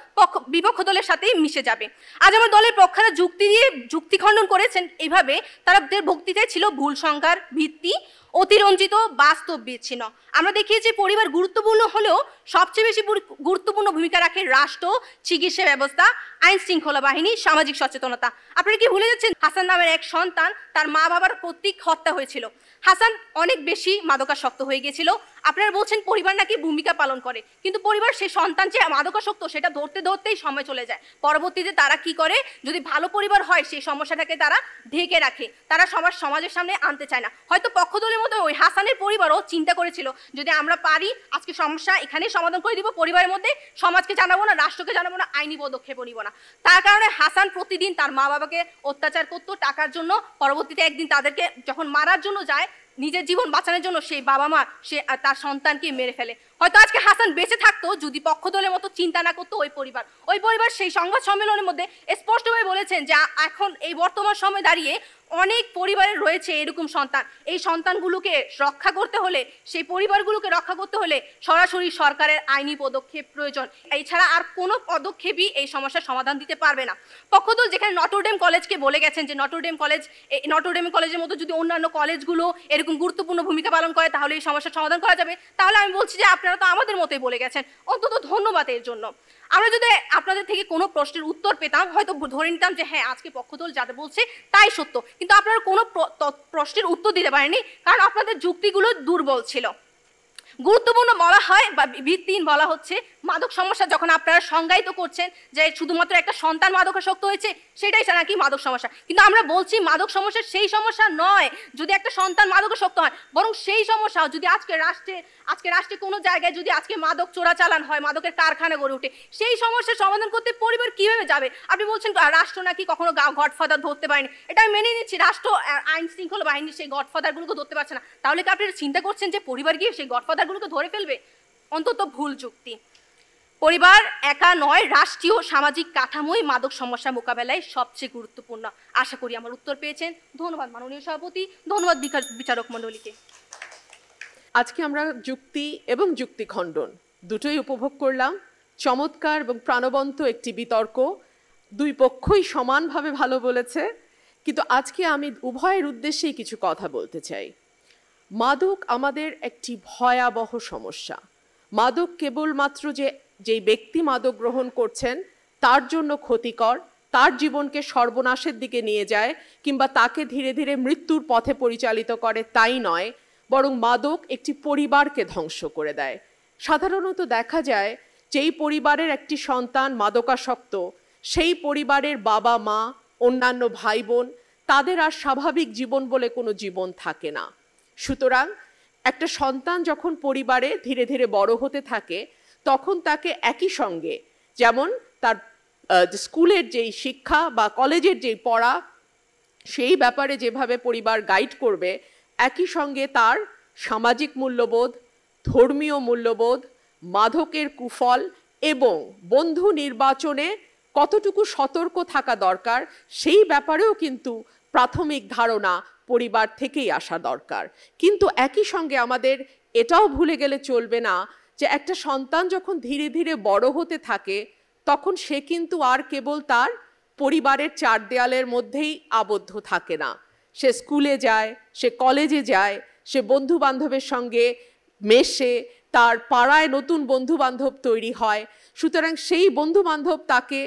S8: বিপক্ষ দলের সাথেই মিশে যাবে। আজ আমার দলের পক্ষরা যুক্তি দিয়ে যুক্তি খণ্ডন করেছেন। এইভাবে তাদের বক্তৃতায় ছিল ভুল সংখ্যার ভিত্তি, অতিরঞ্জিত, বাস্তব বিচ্ছিন্ন। আমরা দেখিয়েছি পরিবার গুরুত্বপূর্ণ হলেও সবচেয়ে বেশি গুরুত্বপূর্ণ ভূমিকা রাখে রাষ্ট্র, চিকিৎসা ব্যবস্থা, আইন শৃঙ্খলা বাহিনী, সামাজিক সচেতনতা। আপনারা কি ভুলে যাচ্ছেন হাসান নামের এক সন্তান, তার মা বাবার কর্তৃক হত্যা হয়েছিল। হাসান অনেক বেশি মাদকাসক্ত হয়ে গিয়েছিল। আপনারা বলছেন পরিবার নাকি ভূমিকা পালন করে, কিন্তু পরিবার সেই সন্তান যে মাদকাসক্ত সেটা ধরতেই সময় চলে যায়। পরবর্তীতে তারা কি করে, যদি ভালো পরিবার হয় সেই সমস্যাটাকে তারা ঢেকে রাখে, তারা সমাজের সামনে আনতে চায় না। হয়তো পক্ষদলের মতো ওই হাসানের পরিবারও চিন্তা করেছিল যদি আমরা পারি আজকে সমস্যা এখানেই সমাধান করে দিব, পরিবারের মধ্যে সমাজকে জানাবো না, রাষ্ট্রকে জানাবো না, আইনি পদক্ষেপ নিব না। তার কারণে হাসান প্রতিদিন তার মা বাবাকে অত্যাচার করতো টাকার জন্য। পরবর্তীতে একদিন তাদেরকে যখন মারার জন্য যায়, নিজের জীবন বাঁচানোর জন্য সেই বাবা মা সে তার সন্তানকে মেরে ফেলে। হয়তো আজকে হাসান বেঁচে থাকতো যদি পক্ষদলের মতো চিন্তা না করতো ওই পরিবার সেই সংবাদ সম্মেলনের মধ্যে স্পষ্টভাবে বলেছেন যে এখন এই বর্তমান সময় দাঁড়িয়ে অনেক পরিবারের রয়েছে এরকম সন্তান। এই সন্তানগুলোকে রক্ষা করতে হলে, সেই পরিবারগুলোকে রক্ষা করতে হলে সরাসরি সরকারের আইনি পদক্ষেপ প্রয়োজন। এছাড়া আর কোনো পদক্ষেপই এই সমস্যার সমাধান দিতে পারবে না। পক্ষদল যেখানে নটরডেম কলেজকে বলে গেছেন যে নটরডেম কলেজের মতো যদি অন্যান্য কলেজগুলো এরকম গুরুত্বপূর্ণ ভূমিকা পালন করে তাহলে এই সমস্যার সমাধান করা যাবে, তাহলে আমি বলছি যে আপনারা তো আমাদের মতোই বলে গেছেন, অন্তত ধন্যবাদ এর জন্য। আমরা যদি আপনাদের থেকে কোনো প্রশ্নের উত্তর পেতাম, হয়তো ধরে নিতাম যে হ্যাঁ আজকে পক্ষদল যাতে বলছে তাই সত্য, কিন্তু আপনারা কোনো প্রশ্নের উত্তর দিতে পারেননি, কারণ আপনাদের যুক্তিগুলো দুর্বল ছিল। গুরুত্বপূর্ণ বলা হয় বা ভিত্তিহীন বলা হচ্ছে মাদক সমস্যা যখন আপনারা সংজ্ঞায়িত করছেন যে শুধুমাত্র একটা সন্তান মাদকাসক্ত হয়েছে সেটাই নাকি মাদক সমস্যা, কিন্তু আমরা বলছি মাদক সমস্যা সেই সমস্যা নয় যদি একটা সন্তান মাদকাসক্ত হয়, বরং সেই সমস্যা যদি আজকে রাষ্ট্রে কোনো জায়গায় যদি আজকে মাদক চোরাচালান হয়, মাদকের কারখানা গড়ে ওঠে, সেই সমস্যার সমাধান করতে পরিবার কিভাবে যাবে? আপনি বলছেন রাষ্ট্র নাকি কখনো গডফাদার ধরতে পারেনি, এটা আমি মেনে নিচ্ছি, রাষ্ট্র আইন শৃঙ্খলা বাহিনীর সেই গডফাদারগুলোকে ধরতে পারছে না, তাহলে কি আপনি চিন্তা করছেন যে পরিবার গিয়ে সেই গডফাদারগুলোকে ধরে ফেলবে? অন্তত ভুল যুক্তি। পরিবার একা নয়, রাষ্ট্রীয় সামাজিক কাঠামোই মাদক সমস্যা মোকাবেলায় সবচেয়ে গুরুত্বপূর্ণ। আশা করি আমার উত্তর পেয়েছেন। ধন্যবাদ মাননীয় সভাপতি, ধন্যবাদ বিচারক মণ্ডলীকে।
S2: আজকে আমরা যুক্তি এবং যুক্তি খণ্ডন দুটোই উপভোগ করলাম। চমৎকার এবং প্রাণবন্ত একটি বিতর্ক, দুই পক্ষই সমানভাবে ভালো বলেছে, কিন্তু আজকে আমি উভয়ের উদ্দেশ্যেই কিছু কথা বলতে চাই। মাদক আমাদের একটি ভয়াবহ সমস্যা। মাদক কেবলমাত্র যেই ব্যক্তি মাদক গ্রহণ করছেন তার জন্য ক্ষতিকর, তার জীবনকে সর্বনাশের দিকে নিয়ে যায় কিংবা তাকে ধীরে ধীরে মৃত্যুর পথে পরিচালিত করে তাই নয়, বরং মাদক একটি পরিবারকে ধ্বংস করে দেয়। সাধারণত দেখা যায় যেই পরিবারের একটি সন্তান মাদকাসক্ত, সেই পরিবারের বাবা মা, অন্যান্য ভাই বোন, তাদের আর স্বাভাবিক জীবন বলে কোনো জীবন থাকে না। সুতরাং একটা সন্তান যখন পরিবারে ধীরে ধীরে বড় হতে থাকে তখন তাকে একই সঙ্গে যেমন তার স্কুলের যেই শিক্ষা বা কলেজের যেই পড়া সেই ব্যাপারে যেভাবে পরিবার গাইড করবে, একই সঙ্গে তার সামাজিক মূল্যবোধ, ধর্মীয় মূল্যবোধ, মাদকের কুফল এবং বন্ধু নির্বাচনে কতটুকু সতর্ক থাকা দরকার সেই ব্যাপারেও কিন্তু প্রাথমিক ধারণা পরিবার থেকেই আসা দরকার। কিন্তু একই সঙ্গে আমাদের এটাও ভুলে গেলে চলবে না যে একটা সন্তান যখন ধীরে ধীরে বড় হতে থাকে তখন সে কিন্তু আর কেবল তার পরিবারের চার দেয়ালের মধ্যেই আবদ্ধ থাকে না। সে স্কুলে যায়, সে কলেজে যায়, সে বন্ধু বান্ধবের সঙ্গে মেশে, তার পাড়ায় নতুন বন্ধু বান্ধব তৈরি হয়। সুতরাং সেই বন্ধু বান্ধব তাকে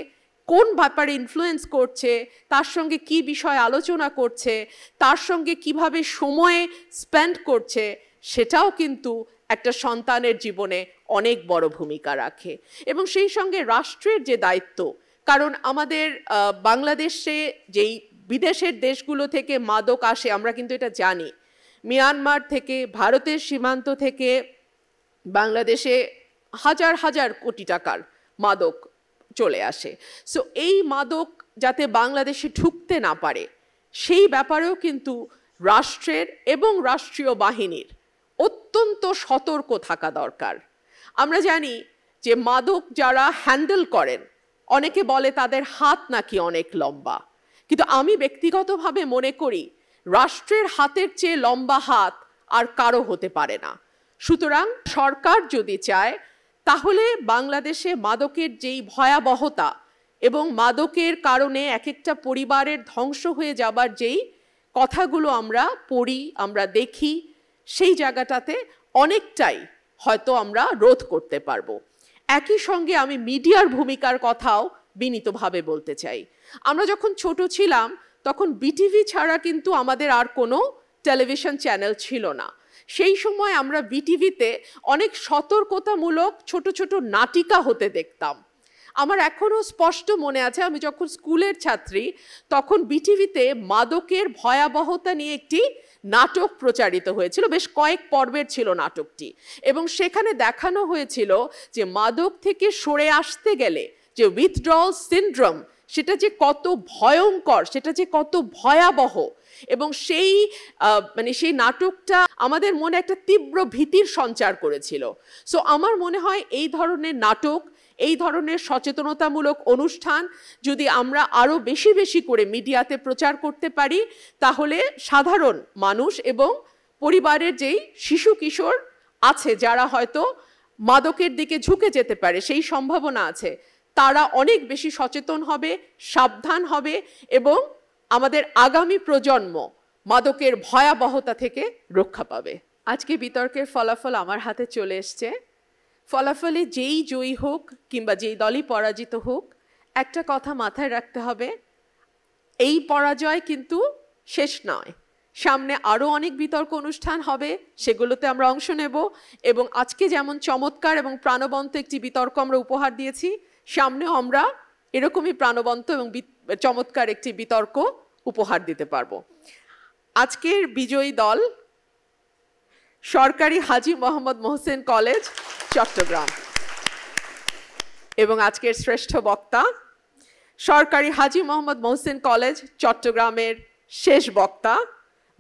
S2: কোন ব্যাপারে ইনফ্লুয়েন্স করছে, তার সঙ্গে কি বিষয় আলোচনা করছে, তার সঙ্গে কিভাবে সময় স্পেন্ড করছে, সেটাও কিন্তু একটা সন্তানের জীবনে অনেক বড় ভূমিকা রাখে। এবং সেই সঙ্গে রাষ্ট্রের যে দায়িত্ব, কারণ আমাদের বাংলাদেশে যেই বিদেশের দেশগুলো থেকে মাদক আসে আমরা কিন্তু এটা জানি, মিয়ানমার থেকে, ভারতের সীমান্ত থেকে বাংলাদেশে হাজার হাজার কোটি টাকার মাদক চলে আসে। সো এই মাদক যাতে বাংলাদেশে ঢুকতে না পারে সেই ব্যাপারেও কিন্তু রাষ্ট্রের এবং রাষ্ট্রীয় বাহিনীর অত্যন্ত সতর্ক থাকা দরকার। আমরা জানি যে মাদক যারা হ্যান্ডেল করেন অনেকে বলে তাদের হাত নাকি অনেক লম্বা, কিন্তু আমি ব্যক্তিগতভাবে মনে করি রাষ্ট্রের হাতের চেয়ে লম্বা হাত আর কারো হতে পারে না। সুতরাং সরকার যদি চায় তাহলে বাংলাদেশে মাদকের যেই ভয়াবহতা এবং মাদকের কারণে এক একটা পরিবারের ধ্বংস হয়ে যাবার যেই কথাগুলো আমরা পড়ি, আমরা দেখি, সেই জায়গাটাতে অনেকটাই হয়তো আমরা রোধ করতে পারবো। একই সঙ্গে আমি মিডিয়ার ভূমিকার কথাও বিনীতভাবে বলতে চাই। আমরা যখন ছোট ছিলাম তখন বিটিভি ছাড়া কিন্তু আমাদের আর কোনো টেলিভিশন চ্যানেল ছিল না। সেই সময় আমরা বিটিভিতে অনেক সতর্কতামূলক ছোট ছোট নাটিকা হতে দেখতাম। আমার এখনও স্পষ্ট মনে আছে, আমি যখন স্কুলের ছাত্রী তখন বিটিভিতে মাদকের ভয়াবহতা নিয়ে একটি নাটক প্রচারিত হয়েছিল, বেশ কয়েক পর্বের ছিল নাটকটি, এবং সেখানে দেখানো হয়েছিল যে মাদক থেকে সরে আসতে গেলে যে উইথড্রল সিনড্রোম সেটা যে কত ভয়ঙ্কর, সেটা যে কত ভয়াবহ, এবং সেই সেই নাটকটা আমাদের মনে একটা তীব্র ভীতির সঞ্চার করেছিল। সো আমার মনে হয় এই ধরনের নাটক, এই ধরনের সচেতনতামূলক অনুষ্ঠান যদি আমরা আরও বেশি বেশি করে মিডিয়াতে প্রচার করতে পারি তাহলে সাধারণ মানুষ এবং পরিবারের যেই শিশু কিশোর আছে যারা হয়তো মাদকের দিকে ঝুঁকে যেতে পারে, সেই সম্ভাবনা আছে, তারা অনেক বেশি সচেতন হবে, সাবধান হবে এবং আমাদের আগামী প্রজন্ম মাদকের ভয়াবহতা থেকে রক্ষা পাবে। আজকে বিতর্কের ফলাফল আমার হাতে চলে এসছে। ফলাফলে যেই জয়ী হোক কিংবা যেই দলই পরাজিত হোক, একটা কথা মাথায় রাখতে হবে, এই পরাজয় কিন্তু শেষ নয়, সামনে আরও অনেক বিতর্ক অনুষ্ঠান হবে, সেগুলোতে আমরা অংশ নেব এবং আজকে যেমন চমৎকার এবং প্রাণবন্ত একটি বিতর্ক আমরা উপহার দিয়েছি, সামনেও আমরা এরকমই প্রাণবন্ত এবং চমৎকার একটি বিতর্ক উপহার দিতে পারবো। আজকের বিজয়ী দল সরকারি হাজী মোহাম্মদ মোহসেন কলেজ, চট্টগ্রাম, এবং আজকের শ্রেষ্ঠ বক্তা সরকারি হাজী মোহাম্মদ মোহসেন কলেজ, চট্টগ্রামের শেষ বক্তা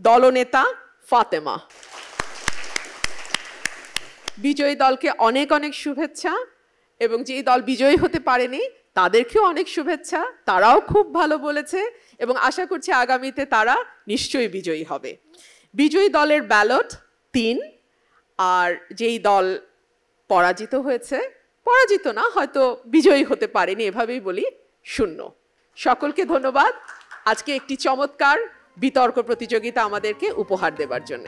S2: দলনেতা ফাতেমা। বিজয়ী দলকে অনেক অনেক শুভেচ্ছা, এবং যেই দল বিজয়ী হতে পারেনি তাদেরকেও অনেক শুভেচ্ছা, তারাও খুব ভালো বলেছে এবং আশা করছি আগামীতে তারা নিশ্চয়ই বিজয়ী হবে। বিজয়ী দলের ব্যালট 3, আর যেই দল পরাজিত হয়েছে, পরাজিত না, হয়তো বিজয়ী হতে পারেনি, এভাবেই বলি, 0। সকলকে ধন্যবাদ আজকে একটি চমৎকার বিতর্ক প্রতিযোগিতা আমাদেরকে উপহার দেবার জন্য।